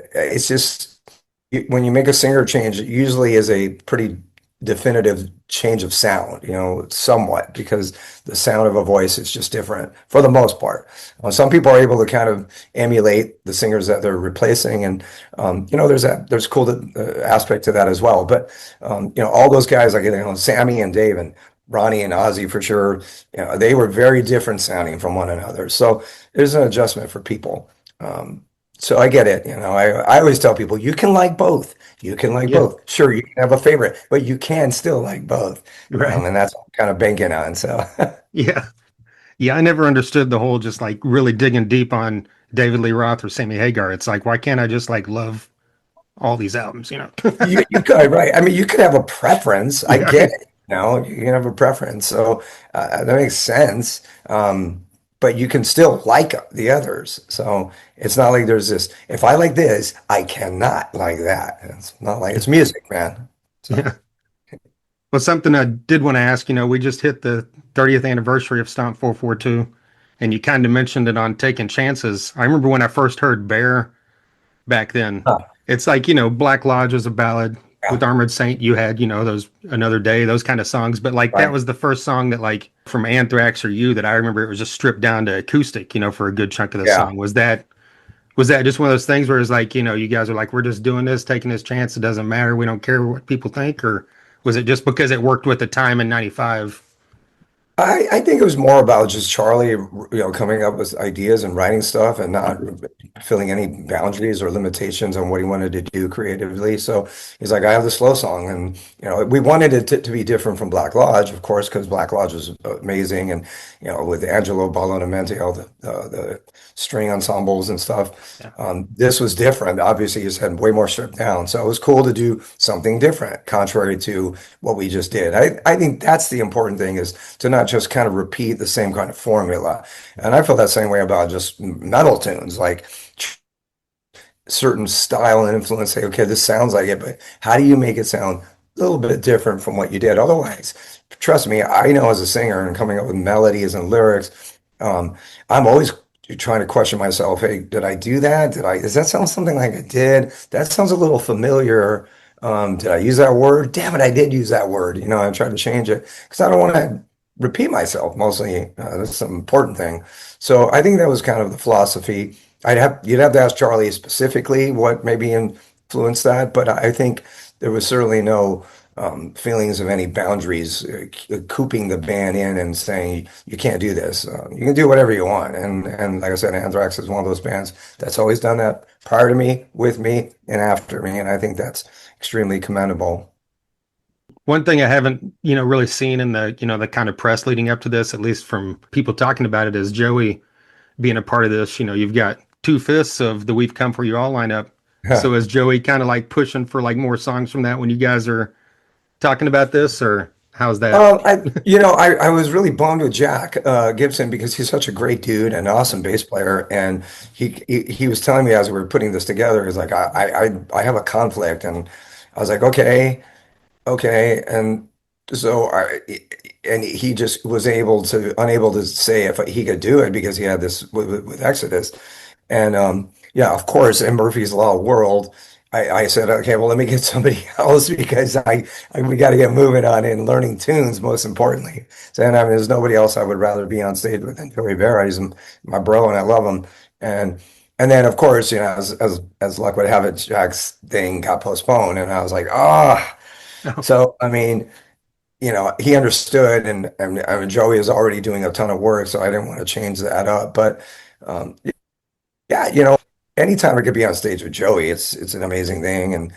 it's just, when you make a singer change, it usually is a pretty definitive change of sound, somewhat, because the sound of a voice is just different for the most part. Some people are able to kind of emulate the singers that they're replacing, and there's cool aspect to that as well. But all those guys, like Sammy and Dave and Ronnie and Ozzy for sure, they were very different sounding from one another. So there's an adjustment for people. So I get it. I always tell people you can like both. You can like Yeah, both. Sure, you can have a favorite, but you can still like both. right. And that's what I'm kind of banking on. So Yeah. Yeah, I never understood the whole just like really digging deep on David Lee Roth or Sammy Hagar. It's like, why can't I just like love all these albums? you could, right? I mean, you could have a preference. I Yeah, get right. it. know, you can have a preference. So that makes sense. But you can still like the others. So it's not like there's this, if I like this, I cannot like that. It's not like it's music, man. So Yeah. Well, something I did want to ask, we just hit the 30th anniversary of Stomp 442, and you kind of mentioned it on Taking Chances. I remember when I first heard Bear back then. huh, It's like, Black Lodge was a ballad. yeah, With Armored Saint, you had, those Another Day, those kind of songs. But like that right. was the first song that like from Anthrax or You that I remember it was just stripped down to acoustic, for a good chunk of the Yeah. song. Was that just one of those things where it's like, you guys are like, we're just doing this, taking this chance, it doesn't matter, we don't care what people think, or was it just because it worked with the time in '95? I think it was more about just Charlie, coming up with ideas and writing stuff and not filling any boundaries or limitations on what he wanted to do creatively. So he's like, I have the slow song. And, we wanted it to be different from Black Lodge, of course, because Black Lodge was amazing. And, with Angelo Badalamenti, all the string ensembles and stuff. Yeah. This was different. Obviously, he just had way more stripped down. So it was cool to do something different, contrary to what we just did. I think that's the important thing is to not just kind of repeat the same kind of formula. And I feel that same way about just metal tunes, like certain style and influence, say, okay, this sounds like it, but how do you make it sound a little bit different from what you did? Otherwise, trust me, I know as a singer and coming up with melodies and lyrics, I'm always trying to question myself. Hey, did I do that? Does that sound something like I did? That sounds a little familiar. Did I use that word? Damn it, I did use that word. I tried to change it because I don't want to repeat myself mostly. That's an important thing. So I think that was kind of the philosophy. You'd have to ask Charlie specifically what maybe influenced that, but I think there was certainly no feelings of any boundaries, cooping the band in and saying you can't do this. You can do whatever you want, and like I said, Anthrax is one of those bands that's always done that prior to me, with me, and after me, and I think that's extremely commendable. One thing I haven't, really seen in the kind of press leading up to this, at least from people talking about it, is Joey being a part of this. You've got two-fifths of the We've Come For You All lineup. So is Joey kind of like pushing for like more songs from that when you guys are talking about this, or how's that? I was really bummed with Jack Gibson because he's such a great dude and an awesome bass player, and he was telling me as we were putting this together, he's like, I have a conflict, and I was like, okay, and so and he just was unable to say if he could do it because he had this with Exodus, and yeah, of course, in Murphy's Law world. I said, okay, well, let me get somebody else because we got to get moving on and learning tunes, most importantly. So, and I mean, there's nobody else I would rather be on stage with than Joey Vera. He's my bro, and I love him. And and then, of course, as luck would have it, Jack's thing got postponed, and I was like, ah. So, I mean, he understood, and I mean, Joey is already doing a ton of work, so I didn't want to change that up. But um, yeah, anytime I could be on stage with Joey, it's an amazing thing, and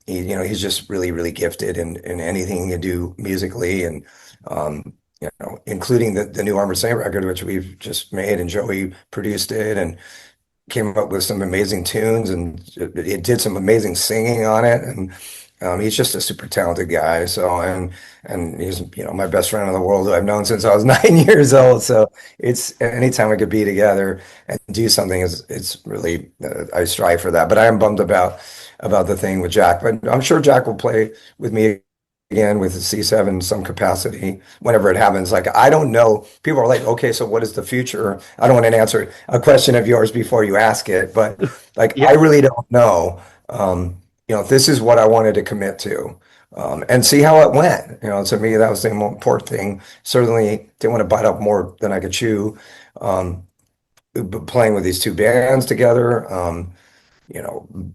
he's just really, really gifted in anything he can do musically, and including the new Armored Saint record, which we've just made, and Joey produced it and came up with some amazing tunes, and it did some amazing singing on it, and he's just a super talented guy. So and he's my best friend in the world who I've known since I was 9 years old. So it's anytime we could be together and do something is it's really I strive for that. But I am bummed about the thing with Jack. But I'm sure Jack will play with me again with the C7 in some capacity whenever it happens. Like I don't know. People are like, okay, so what is the future? I don't want to answer a question of yours before you ask it, but like I Yeah. really don't know. This is what I wanted to commit to. And see how it went. To me, that was the most important thing. Certainly didn't want to bite off more than I could chew. Um, Playing with these two bands together,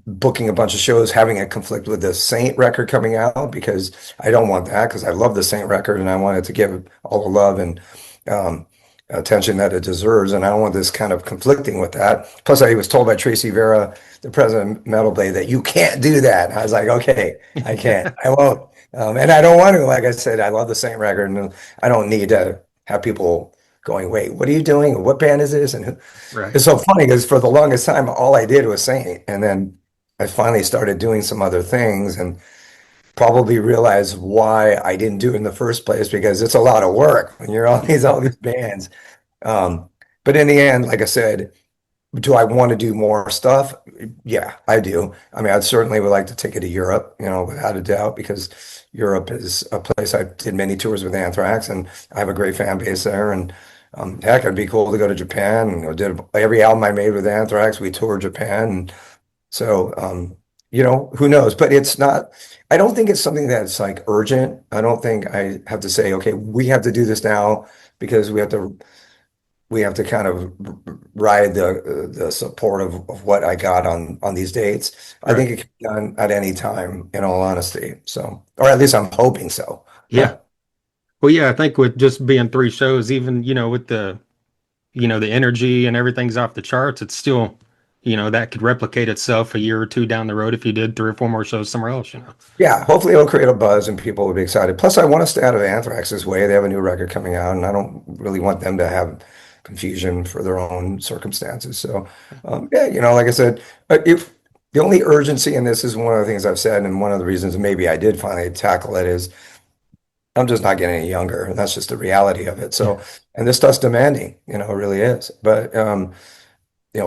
booking a bunch of shows, having a conflict with the Saint record coming out because I don't want that because I love the Saint record and I wanted to give all the love and um, attention that it deserves, and I don't want this kind of conflicting with that. Plus, I was told by Tracy Vera, the president of Metal Blade, that you can't do that. I was like, okay, I can't, I won't, and I don't want to. Like I said, I love the Saint record, and I don't need to have people going, wait, what are you doing? What band is this? And Right. it's so funny because for the longest time, all I did was Saint, and then I finally started doing some other things, and probably realize why I didn't do it in the first place because it's a lot of work when you're on these bands. Um, but in the end, like I said, do I want to do more stuff? Yeah, I do. I mean, I certainly would like to take it to Europe, without a doubt, because Europe is a place I did many tours with Anthrax, and I have a great fan base there. And heck, it'd be cool to go to Japan. And did every album I made with Anthrax, we toured Japan, and so who knows? But it's not. I don't think it's something that's like urgent. I don't think I have to say, okay, we have to do this now because we have to kind of ride the support of what I got on these dates. I Right. think it can be done at any time, in all honesty. So, or at least I'm hoping so. Yeah. Well, yeah, I think with just being three shows, even, with the energy and everything's off the charts, it's still, that could replicate itself a year or two down the road if you did three or four more shows somewhere else. Yeah, hopefully it'll create a buzz and people will be excited. Plus, I want to stay out of Anthrax's way. They have a new record coming out, and I don't really want them to have confusion for their own circumstances. So, yeah, like I said, if the only urgency in this is one of the things I've said, and one of the reasons maybe I did finally tackle it is I'm just not getting any younger, and that's just the reality of it. Yeah. So, and this stuff's demanding, it really is. But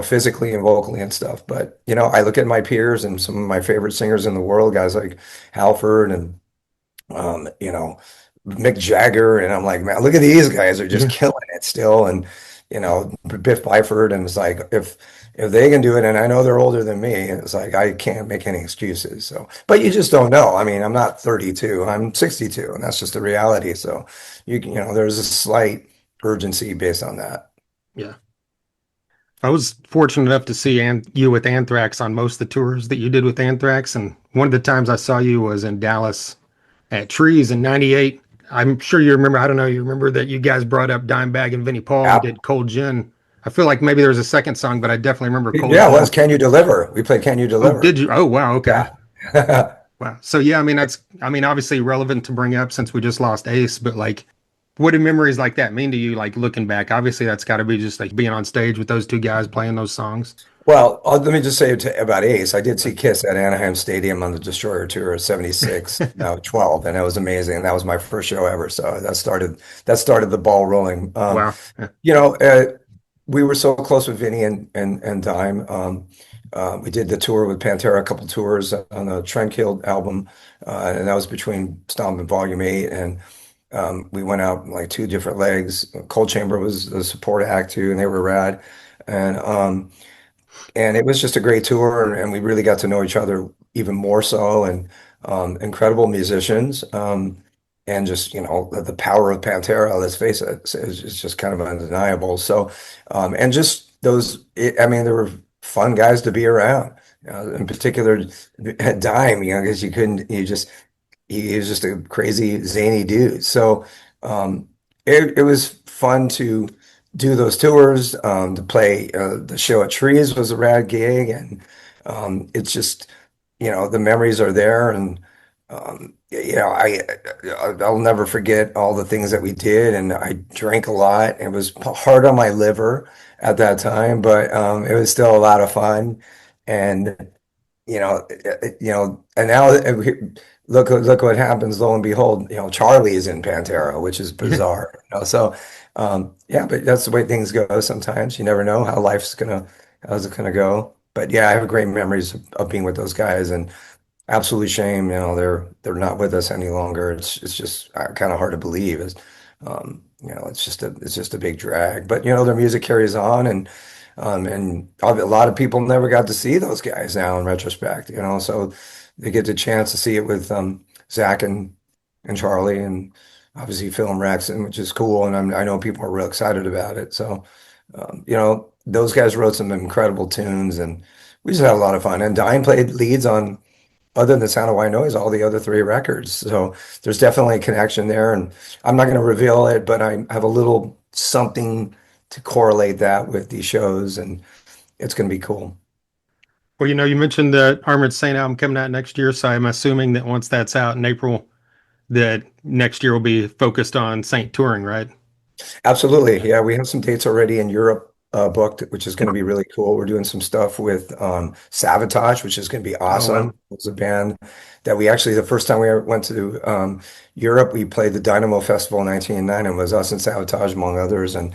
physically and vocally and stuff. But I look at my peers and some of my favorite singers in the world, guys like Halford and um, you know, Mick Jagger, and I'm like, man, look at these guys are just Yeah. killing it still. And Biff Byford, and it's like if they can do it, and I know they're older than me, it's like I can't make any excuses. So, but you just don't know. I mean, I'm not 32, I'm 62, and that's just the reality. So, there's a slight urgency based on that. Yeah. I was fortunate enough to see you with Anthrax on most of the tours that you did with Anthrax. And one of the times I saw you was in Dallas at Trees in '98. I'm sure you remember. I don't know. You remember that you guys brought up Dimebag and Vinnie Paul and Yeah, did Cold Gin. I feel like maybe there was a second song, but I definitely remember Cold yeah, it was Gin. Can You Deliver? We played Can You Oh, Deliver? did you? Oh, wow. Okay. Yeah. Wow. So yeah, I mean obviously relevant to bring up since we just lost Ace, but like what do memories like that mean to you, like looking back? Obviously that's gotta be just like being on stage with those two guys playing those songs. Well, let me just say about Ace. I did see Kiss at Anaheim Stadium on the Destroyer Tour of 76, no, 12, and it was amazing. And that was my first show ever. So that started the ball rolling. Wow. Yeah. You know, uh, we were so close with Vinny and Dime. We did the tour with Pantera, a couple tours on the Trendkill album, and that was between Stomp and Volume 8. And we went out like two different legs. Cold Chamber was the support act too, and they were rad. And it was just a great tour, and we really got to know each other even more so, and incredible musicians, and just the power of Pantera, let's face it, is just kind of undeniable. So, and just I mean, there were fun guys to be around. In particular, Dime, because he was just a crazy zany dude. So, it was fun to do those tours, to play the show at Trees was a rad gig, and it's just the memories are there, and I'll never forget all the things that we did, and I drank a lot. It was hard on my liver at that time, but it was still a lot of fun, and and now look what happens. Lo and behold, Charlie is in Pantera, which is Yeah. bizarre. So yeah, but that's the way things go. Sometimes you never know how's it gonna go. But yeah, I have great memories of being with those guys, and absolute shame. They're not with us any longer. It's just kind of hard to believe. It's just a big drag. But their music carries on, and a lot of people never got to see those guys now in retrospect. So they get the chance to see it with Zach and Charlie, and obviously Phil and Rex, and which is cool. And I know people are real excited about it. So those guys wrote some incredible tunes, and we just had a lot of fun. And Dime played leads on, other than Sound of White Noise, all the other three records. So there's definitely a connection there. And I'm not going to reveal it, but I have a little something to correlate that with these shows, and it's going to be cool. Well, you mentioned the Armored Saint album coming out next year, so I'm assuming that once that's out in April, that next year will be focused on Saint touring, right? Absolutely. Yeah, we have some dates already in Europe. booked, which is going to be really cool. We're doing some stuff with Savatage, which is going to be Oh wow. awesome. It's a band that we actually, the first time we ever went to Europe, we played the Dynamo Festival in 1989, and it was us and Savatage among others, and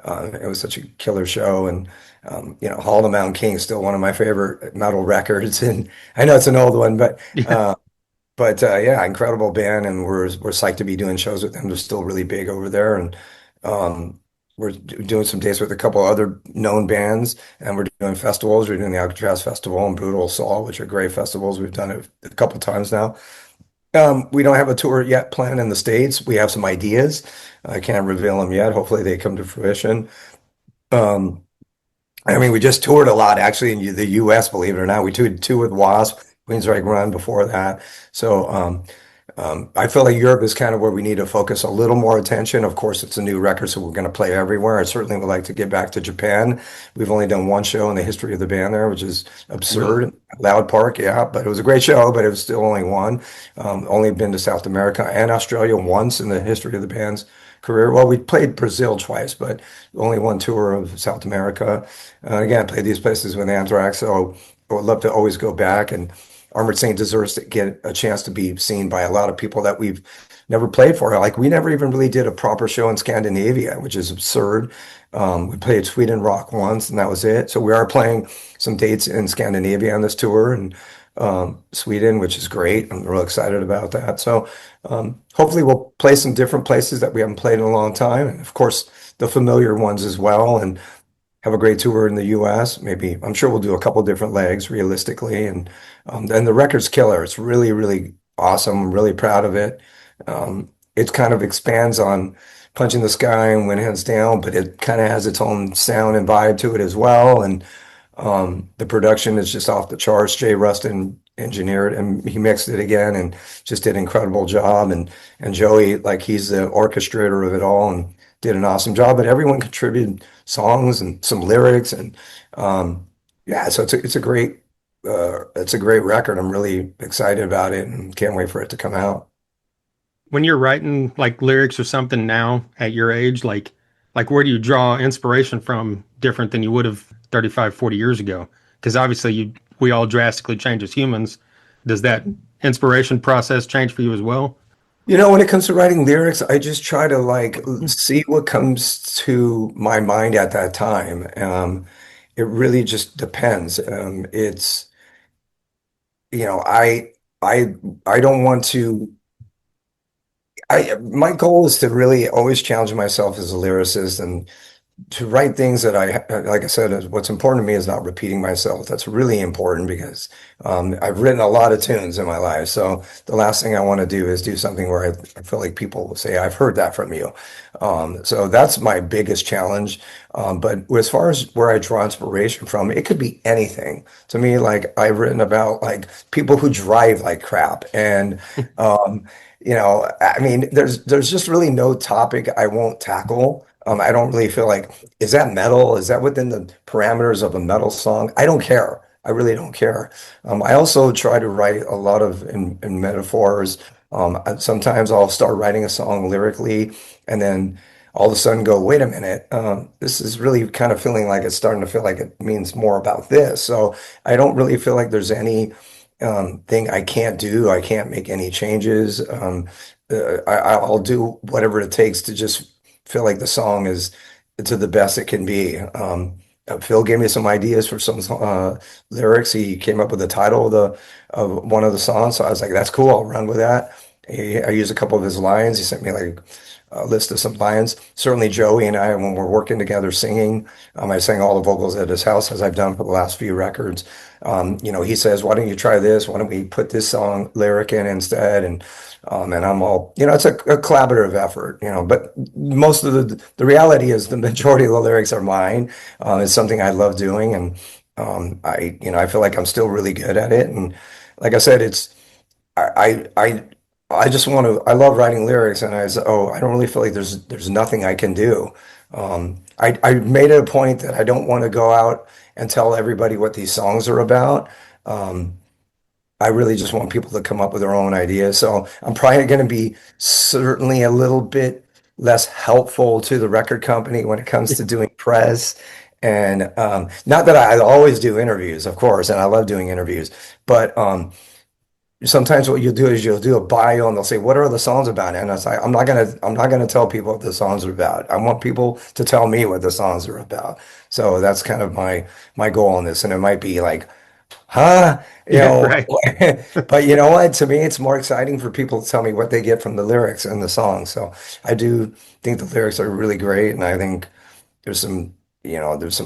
it was such a killer show. And Hall of the Mountain King is still one of my favorite metal records, and I know it's an old one, but. Yeah. Uh, yeah, incredible band, and we're psyched to be doing shows with them. They're still really big over there, and um, we're doing some dates with a couple other known bands, and we're doing festivals. We're doing the Alcatraz Festival and Brutal Assault, which are great festivals. We've done it a couple times now. We don't have a tour yet planned in the States. We have some ideas. I can't reveal them yet. Hopefully, they come to fruition. Um, I mean, we just toured a lot actually in the U.S., believe it or not. We toured two with Wasp, Queensryche Run before that. So I feel like Europe is kind of where we need to focus a little more attention. Of course, it's a new record, so we're going to play everywhere. I certainly would like to get back to Japan. We've only done one show in the history of the band there, which is Really? absurd. Loud Park, yeah, but it was a great show, but it was still only one. Only been to South America and Australia once in the history of the band's career. Well, we played Brazil twice, but only one tour of South America. Again, I played these places with Anthrax, so I would love to always go back. And Armored Saint deserves to get a chance to be seen by a lot of people that we've never played for. Like we never even really did a proper show in Scandinavia, which is absurd. We played Sweden Rock once, and that was it. So we are playing some dates in Scandinavia on this tour, and Sweden, which is great. I'm real excited about that. So hopefully we'll play some different places that we haven't played in a long time, and of course the familiar ones as well. And have a great tour in the U.S. Maybe I'm sure we'll do a couple different legs realistically, and then the record's killer. It's really, really awesome. I'm really proud of it. It kind of expands on Punching the Sky and When Hands Down, but it kind of has its own sound and vibe to it as well. And the production is just off the charts. Jay Rustin engineered and he mixed it again and just did an incredible job. And Joey, like he's the orchestrator of it all and did an awesome job. But everyone contributed songs and some lyrics and yeah, so it's a great record. I'm really excited about it and can't wait for it to come out. When you're writing like lyrics or something now at your age, like where do you draw inspiration from different than you would have 35, 40 years ago? Because obviously we all drastically change as humans. Does that inspiration process change for you as well? When it comes to writing lyrics, I just try to like see what comes to my mind at that time. It really just depends. You know, I, I, I don't want to. My goal is to really always challenge myself as a lyricist and to write things that like I said, what's important to me is not repeating myself. That's really important because I've written a lot of tunes in my life. So the last thing I want to do is do something where I feel like people will say, I've heard that from you. So that's my biggest challenge. But as far as where I draw inspiration from, it could be anything. To me, like I've written about like people who drive like crap and I mean, there's just really no topic I won't tackle. I don't really feel like, is that metal? Is that within the parameters of a metal song? I don't care. I really don't care. I also try to write a lot of in metaphors. Sometimes I'll start writing a song lyrically, and then all of a sudden go, wait a minute, this is really kind of feeling like it's starting to feel like it means more about this. So I don't really feel like there's any thing I can't do. I can't make any changes. I'll do whatever it takes to just feel like the song is to the best it can be. Phil gave me some ideas for some lyrics. He came up with the title of one of the songs, so I was like, "That's cool. I'll run with that." I used a couple of his lines. He sent me like a list of some lines. Certainly, Joey and I, when we're working together singing, I sang all the vocals at his house as I've done for the last few records. He says, "Why don't you try this? Why don't we put this song lyric in instead?" And I'm all, it's a collaborative effort, but most of the reality is the majority of the lyrics are mine. It's something I love doing. And I feel like I'm still really good at it. And like I said, I, I, I just I love writing lyrics and I don't really feel like there's nothing I can do. I made it a point that I don't want to go out and tell everybody what these songs are about. Um, I really just want people to come up with their own ideas. So I'm probably going to be certainly a little bit less helpful to the record company when it comes to doing press And not that I always do interviews, of course, and I love doing interviews, but sometimes what you'll do is you'll do a bio and they'll say, what are the songs about? And I was like, I'm not gonna tell people what the songs are about. I want people to tell me what the songs are about. So that's kind of my goal on this. And it might be like, huh? You Yeah, know, right. but you know what? To me, it's more exciting for people to tell me what they get from the lyrics and the song. So I do think the lyrics are really great, and I think there's some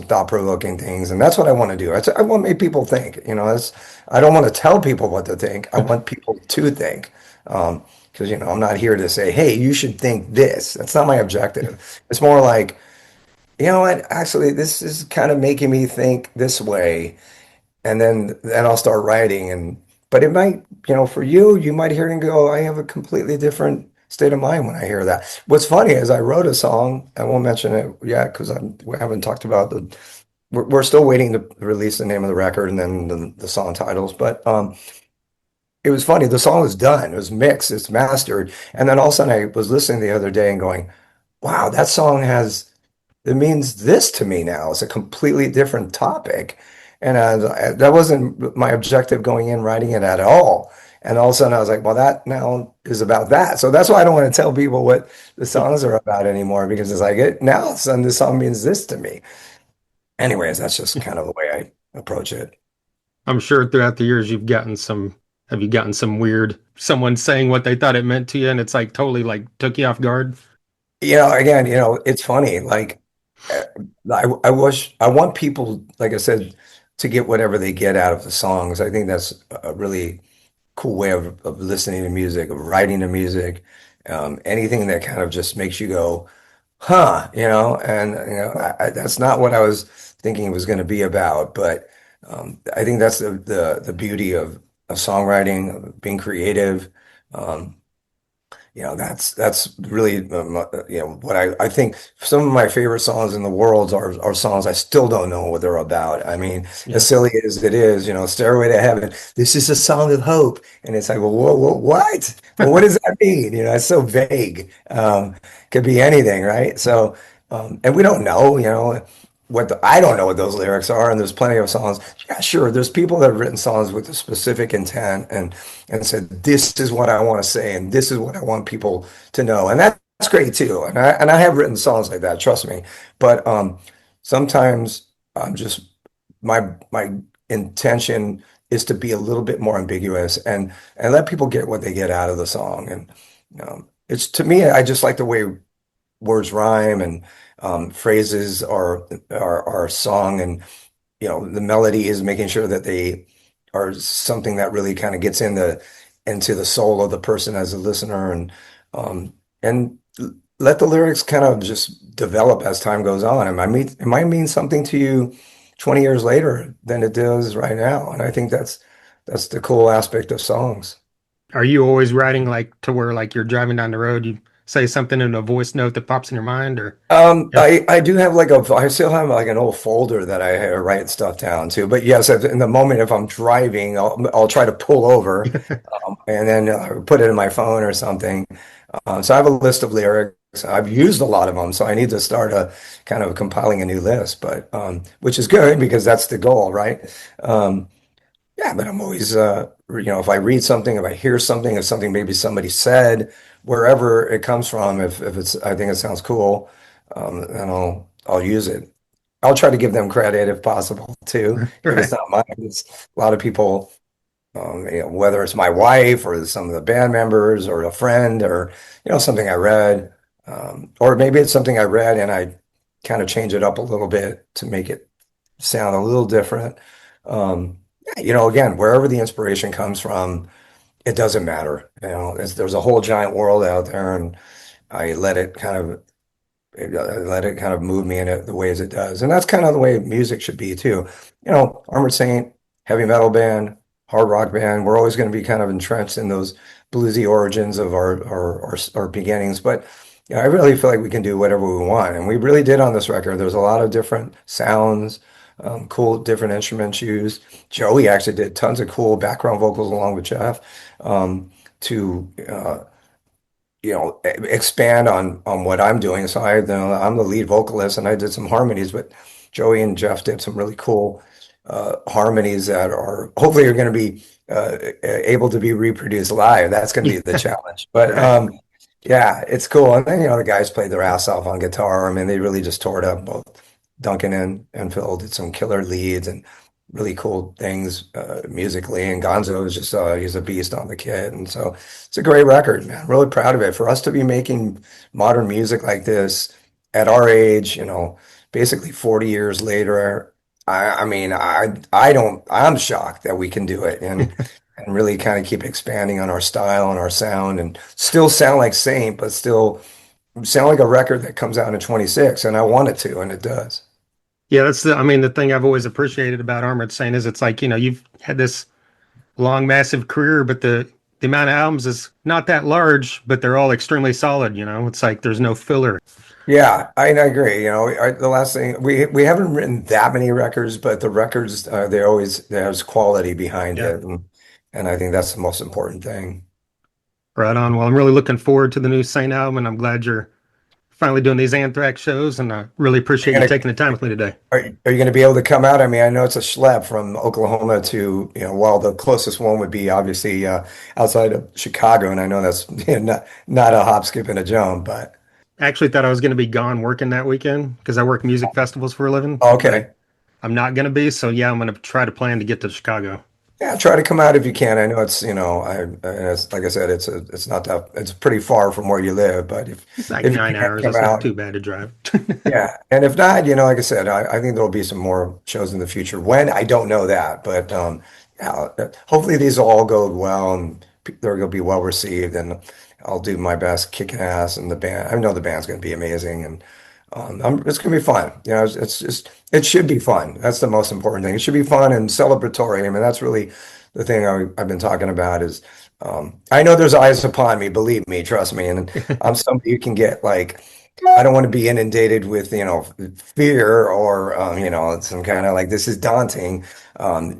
thought-provoking things, and that's what I want to do. I want to make people think. I don't want to tell people what to think. I want people to think. Because I'm not here to say, hey, you should think this. That's not my objective. It's more like, you know what? Actually, this is kind of making me think this way, and then I'll start writing. But it might, for you, you might hear it and go, I have a completely different state of mind when I hear that. What's funny is I wrote a song. I won't mention it yet because we haven't talked about the. We're still waiting to release the name of the record and then the song titles. But it was funny. The song was done. It was mixed. It's mastered. And then all of a sudden, I was listening the other day and going, "Wow, that song has." It means this to me now. It's a completely different topic. And that wasn't my objective going in writing it at all. And all of a sudden I was like, well, that now is about that. So that's why I don't want to tell people what the songs are about anymore because it's like now all of a sudden this song means this to me. Anyways, that's just kind of the way I approach it. I'm sure throughout the years have you gotten some weird, someone saying what they thought it meant to you and it's like totally like took you off guard? Again, it's funny. Like uh, I want people, like I said, to get whatever they get out of the songs. I think that's a really cool way of listening to music, of writing to music, anything that kind of just makes you go, huh, and that's not what I was thinking it was going to be about, but I think that's the beauty of songwriting, of being creative. Um, that's really what I think some of my favorite songs in the world are songs I still don't know what they're about. I mean, Yeah. as silly as it is, Stairway to Heaven, this is a song of hope. And it's like, well, what? Well, what does that mean? It's so vague. Could be anything, right? So, and we don't know, I don't know what those lyrics are, and there's plenty of songs. Yeah, sure. There's people that have written songs with a specific intent and said, this is what I want to say, and this is what I want people to know. And that's great too. And I have written songs like that, trust me. But sometimes I'm just my intention is to be a little bit more ambiguous and let people get what they get out of the song. And it's to me, I just like the way words rhyme and phrases are song, and the melody is making sure that they are something that really kind of gets into the soul of the person as a listener, and let the lyrics kind of just develop as time goes on. It might mean something to you 20 years later than it does right now, and I think that's the cool aspect of songs. Are you always writing like to where like you're driving down the road, you say something in a voice note that pops in your mind or yeah. I do have I still have like an old folder that I write stuff down to. But yes, in the moment, if I'm driving, I'll try to pull over, and then put it in my phone or something. So I have a list of lyrics. I've used a lot of them, so I need to start kind of compiling a new list, but which is good because that's the goal, right? Um, yeah, but I'm always, if I read something, if I hear something, if something maybe somebody said, wherever it comes from, if I think it sounds cool, then I'll use it. I'll try to give them credit if possible too. If it's Right. not mine, it's a lot of people, whether it's my wife or some of the band members or a friend or, something I read, or maybe it's something I read and I kind of change it up a little bit to make it sound a little different. Yeah, again, wherever the inspiration comes from, it doesn't matter. There's a whole giant world out there, and I let it kind of move me in it the ways it does, and that's kind of the way music should be too. Armored Saint, heavy metal band, hard rock band. We're always going to be kind of entrenched in those bluesy origins of our beginnings, but I really feel like we can do whatever we want, and we really did on this record. There's a lot of different sounds, cool different instruments used. Joey actually did tons of cool background vocals along with Jeff to expand on what I'm doing. So I'm the lead vocalist, and I did some harmonies, but Joey and Jeff did some really cool harmonies that are hopefully are going to be able to be reproduced live. That's going to be the challenge. But Right. yeah, it's cool. And then, the guys played their ass off on guitar. I mean, they really just tore it up. Both Duncan and Phil did some killer leads and really cool things musically. And Gonzo is just he's a beast on the kit. And so it's a great record, man. Really proud of it. For us to be making modern music like this at our age, basically 40 years later, I mean, I don't, I'm shocked that we can do it and really kind of keep expanding on our style and our sound and still sound like Saint, but still sound like a record that comes out in 26. And I want it to, and it does. Yeah, the thing I've always appreciated about Armored Saint is it's like, you've had this long, massive career, but the amount of albums is not that large, but they're all extremely solid, It's like there's no filler. Yeah, I agree. The last thing we haven't written that many records, but the records there's quality behind Yeah. it, and I think that's the most important thing. Right on. Well, I'm really looking forward to the new Saint album, and I'm glad you're finally doing these Anthrax shows, and I really appreciate you taking the time with me today. Are you going to be able to come out? I mean, I know it's a schlep from Oklahoma to, well, the closest one would be obviously outside of Chicago, and I know that's not a hop, skip, and a jump, but I actually thought I was going to be gone working that weekend because I work music festivals for a living, but okay. I'm not going to be. So yeah, I'm going to try to plan to get to Chicago. Yeah, try to come out if you can. I know it's, it's, like I said, it's not that, it's pretty far from where you live, but It's like if you 9 hours. can come It's not out, too bad to drive. yeah. And if not, like I said, I think there'll be some more shows in the future. When, I don't know that, but yeah, hopefully these all go well and they're going to be well received, and I'll do my best kicking ass, and the band, I know the band's going to be amazing, and it's going to be fun. It's just, it should be fun. That's the most important thing. It should be fun and celebratory. I mean, that's really the thing I've been talking about is, I know there's eyes upon me, believe me, trust me. And I'm somebody you can get like, I don't want to be inundated with, fear or, some kind of like, this is daunting.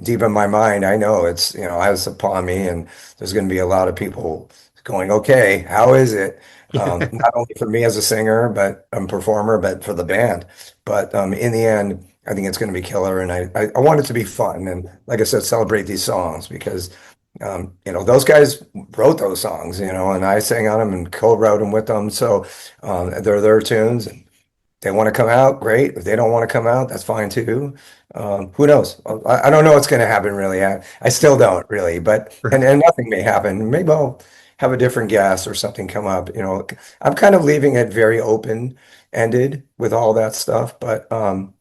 Deep in my mind, I know it's, eyes upon me, and there's going to be a lot of people going, okay, how is it? Not only for me as a singer, but performer, but for the band. But in the end, I think it's going to be killer, and I want it to be fun. And like I said, celebrate these songs because those guys wrote those songs, and I sang on them and co-wrote them with them. So they're their tunes, and they want to come out, great. If they don't want to come out, that's fine too. Who knows? I don't know what's going to happen really. I still don't really, but and nothing may happen. Maybe I'll have a different guest or something come up. I'm kind of leaving it very open-ended with all that stuff, but in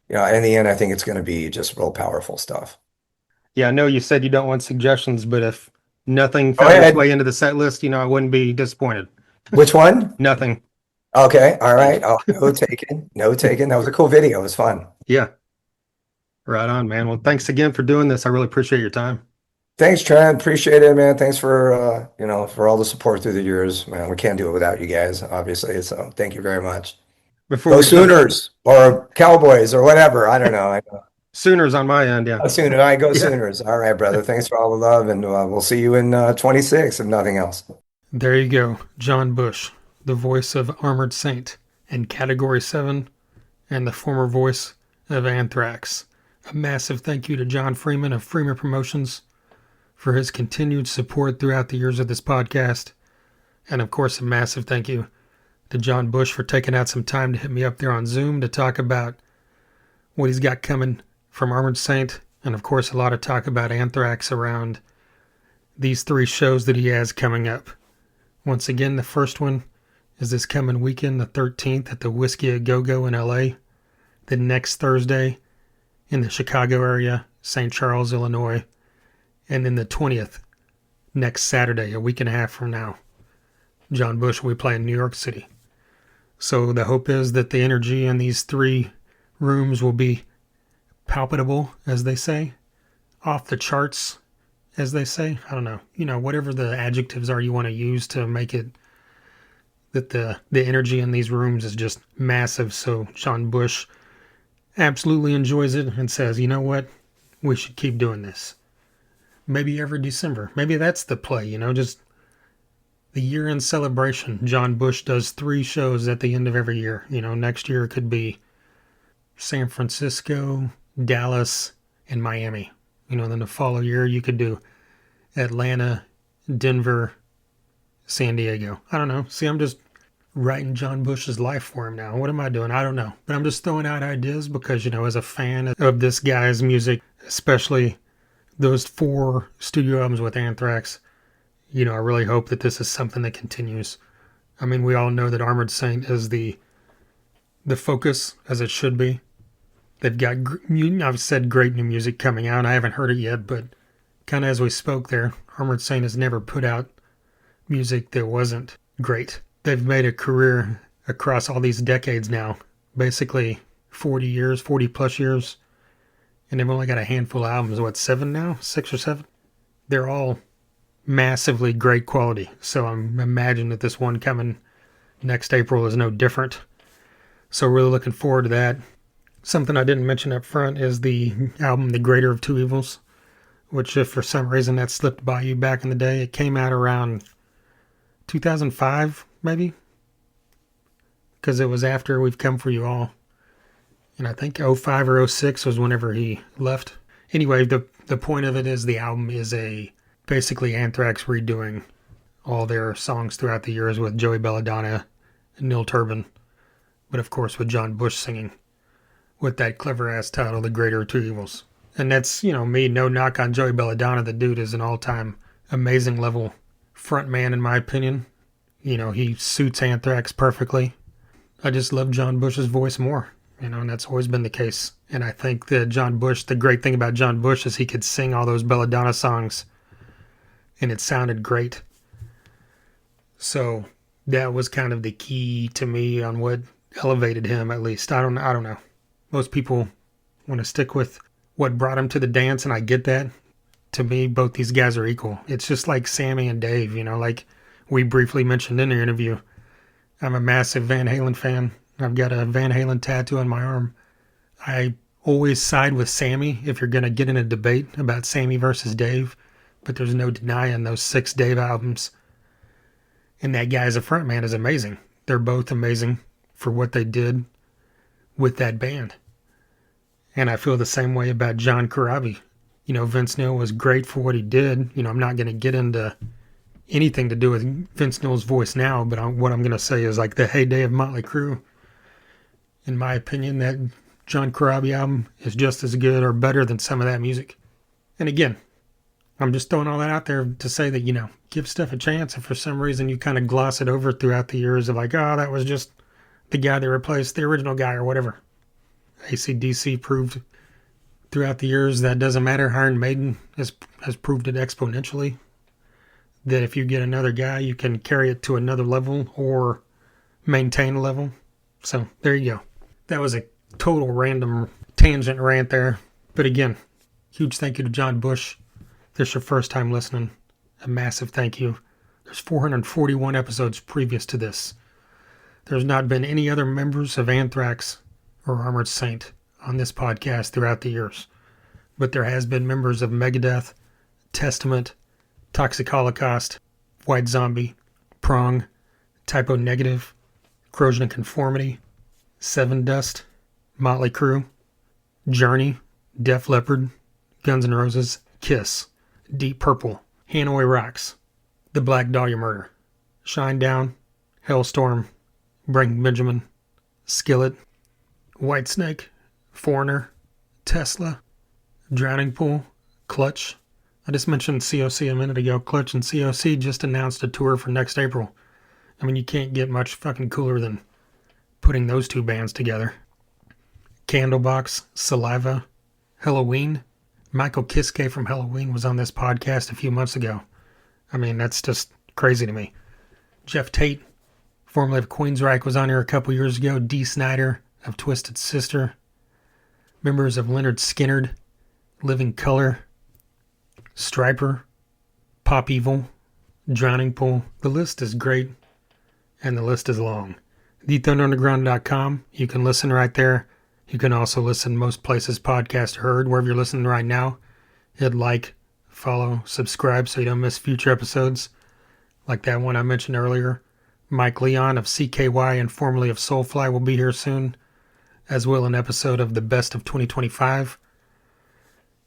the end, I think it's going to be just real powerful stuff. Yeah, I know you said you don't want suggestions, but if nothing Go found its ahead. way into the set list, I wouldn't be disappointed. Which one? Nothing. Okay, all right. Oh, no taken. No taken. That was a cool video. It was fun. Yeah, right on, man. Well, thanks again for doing this. I really appreciate your time. Thanks, Trent. Appreciate it, man. Thanks for for all the support through the years, man. We can't do it without you guys, obviously. So thank you very much. Before Go we jump, Sooners or Cowboys or whatever. I don't know. I know. Sooners on my end, yeah. Sooner. I go Yeah. Sooners. All right, brother. Thanks for all the love, and we'll see you in 26, if nothing else. There you go. John Bush, the voice of Armored Saint and Category 7, and the former voice of Anthrax. A massive thank you to John Freeman of Freeman Promotions for his continued support throughout the years of this podcast. And of course, a massive thank you to John Bush for taking out some time to hit me up there on Zoom to talk about what he's got coming from Armored Saint. And of course, a lot of talk about Anthrax around these 3 shows that he has coming up. Once again, the first one is this coming weekend, the 13th, at the Whiskey A Go-Go in LA. The next Thursday in the Chicago area, St. Charles, Illinois. And then the 20th, next Saturday, a week and a half from now, John Bush will be playing New York City. So the hope is that the energy in these 3 rooms will be palpable, as they say, off the charts, as they say. I don't know. Whatever the adjectives are you want to use to make it that the energy in these rooms is just massive. So John Bush absolutely enjoys it and says, you know what? We should keep doing this. Maybe every December. Maybe that's the play, just the year-end celebration. John Bush does 3 shows at the end of every year. Next year it could be San Francisco, Dallas, and Miami. Then the following year you could do Atlanta, Denver, San Diego. I don't know. See, I'm just writing John Bush's life for him now. What am I doing? I don't know. But I'm just throwing out ideas because, as a fan of this guy's music, especially those 4 studio albums with Anthrax, I really hope that this is something that continues. I mean, we all know that Armored Saint is the focus, as it should be. They've got, I've said great new music coming out. I haven't heard it yet, but kind of as we spoke there, Armored Saint has never put out music that wasn't great. They've made a career across all these decades now, basically 40 plus years, and they've only got a handful of albums. 7 now? 6 or 7? They're all massively great quality, so I'm imagining that this one coming next April is no different. So really looking forward to that. Something I didn't mention up front is the album The Greater of Two Evils, which if for some reason that slipped by you back in the day, it came out around 2005, maybe? Because it was after We've Come For You All. And I think 05 or 06 was whenever he left. Anyway, the point of it is the album is basically Anthrax redoing all their songs throughout the years with Joey Belladonna and Neil Turbin. But of course with John Bush singing with that clever-ass title, The Greater of Two Evils. And that's, me, no knock on Joey Belladonna. The dude is an all-time amazing level front man, in my opinion. He suits Anthrax perfectly. I just love John Bush's voice more, and that's always been the case. And I think that the great thing about John Bush is he could sing all those Belladonna songs, and it sounded great. So that was kind of the key to me on what elevated him, at least. I don't know. Most people want to stick with what brought him to the dance, and I get that. To me, both these guys are equal. It's just like Sammy and Dave, like we briefly mentioned in the interview. I'm a massive Van Halen fan. I've got a Van Halen tattoo on my arm. I always side with Sammy if you're going to get in a debate about Sammy versus Dave, but there's no denying those 6 Dave albums. And that guy as a frontman is amazing. They're both amazing for what they did with that band. And I feel the same way about John Corabi. Vince Neil was great for what he did. I'm not going to get into anything to do with Vince Neil's voice now, but what I'm going to say is like the heyday of Motley Crue. In my opinion, that John Corabi album is just as good or better than some of that music. And again, I'm just throwing all that out there to say that, give stuff a chance. If for some reason you kind of gloss it over throughout the years of like, oh, that was just the guy that replaced the original guy or whatever. AC/DC proved throughout the years that doesn't matter. Iron Maiden has proved it exponentially. That if you get another guy, you can carry it to another level or maintain a level. So there you go. That was a total random tangent rant there. But again, huge thank you to John Bush. If this is your first time listening, a massive thank you. There's 441 episodes previous to this. There's not been any other members of Anthrax or Armored Saint on this podcast throughout the years. But there has been members of Megadeth, Testament, Toxic Holocaust, White Zombie, Prong, Typo Negative, Corrosion of Conformity, Seven Dust, Motley Crue, Journey, Def Leppard, Guns N' Roses, Kiss, Deep Purple, Hanoi Rocks, The Black Dahlia Murder, Shinedown, Hellstorm, Breaking Benjamin, Skillet, Whitesnake, Foreigner, Tesla, Drowning Pool, Clutch. I just mentioned COC a minute ago. Clutch and COC just announced a tour for next April. I mean, you can't get much fucking cooler than putting those two bands together. Candlebox, Saliva, Helloween. Michael Kiske from Helloween was on this podcast a few months ago. I mean, that's just crazy to me. Jeff Tate, formerly of Queensryche, was on here a couple years ago. Dee Snider of Twisted Sister. Members of Leonard Skinner, Living Color, Striper, Pop Evil, Drowning Pool. The list is great, and the list is long. TheThunderUnderground.com. You can listen right there. You can also listen most places podcasts are heard. Wherever you're listening right now, hit like, follow, subscribe so you don't miss future episodes. Like that one I mentioned earlier. Mike Leon of CKY and formerly of Soulfly will be here soon. as well an episode of the Best of 2025,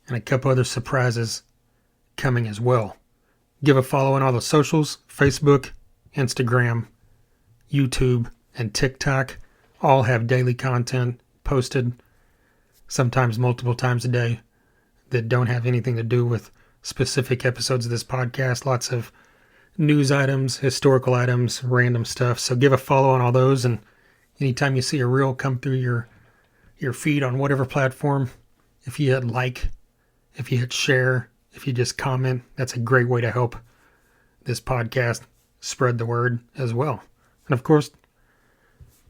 and a couple other surprises coming as well. Give a follow on all the socials: Facebook, Instagram, YouTube, and TikTok. All have daily content posted, sometimes multiple times a day, that don't have anything to do with specific episodes of this podcast. Lots of news items, historical items, random stuff. So give a follow on all those, and anytime you see a reel come through your feed on whatever platform, if you hit like, if you hit share, if you just comment, that's a great way to help this podcast spread the word as well. And of course,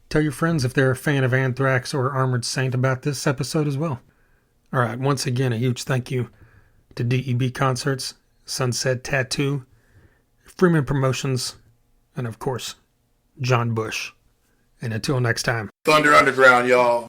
tell your friends if they're a fan of Anthrax or Armored Saint about this episode as well. All right, once again, a huge thank you to DEB Concerts, Sunset Tattoo, Freeman Promotions, and of course, John Bush. And until next time. Thunder Underground, y'all.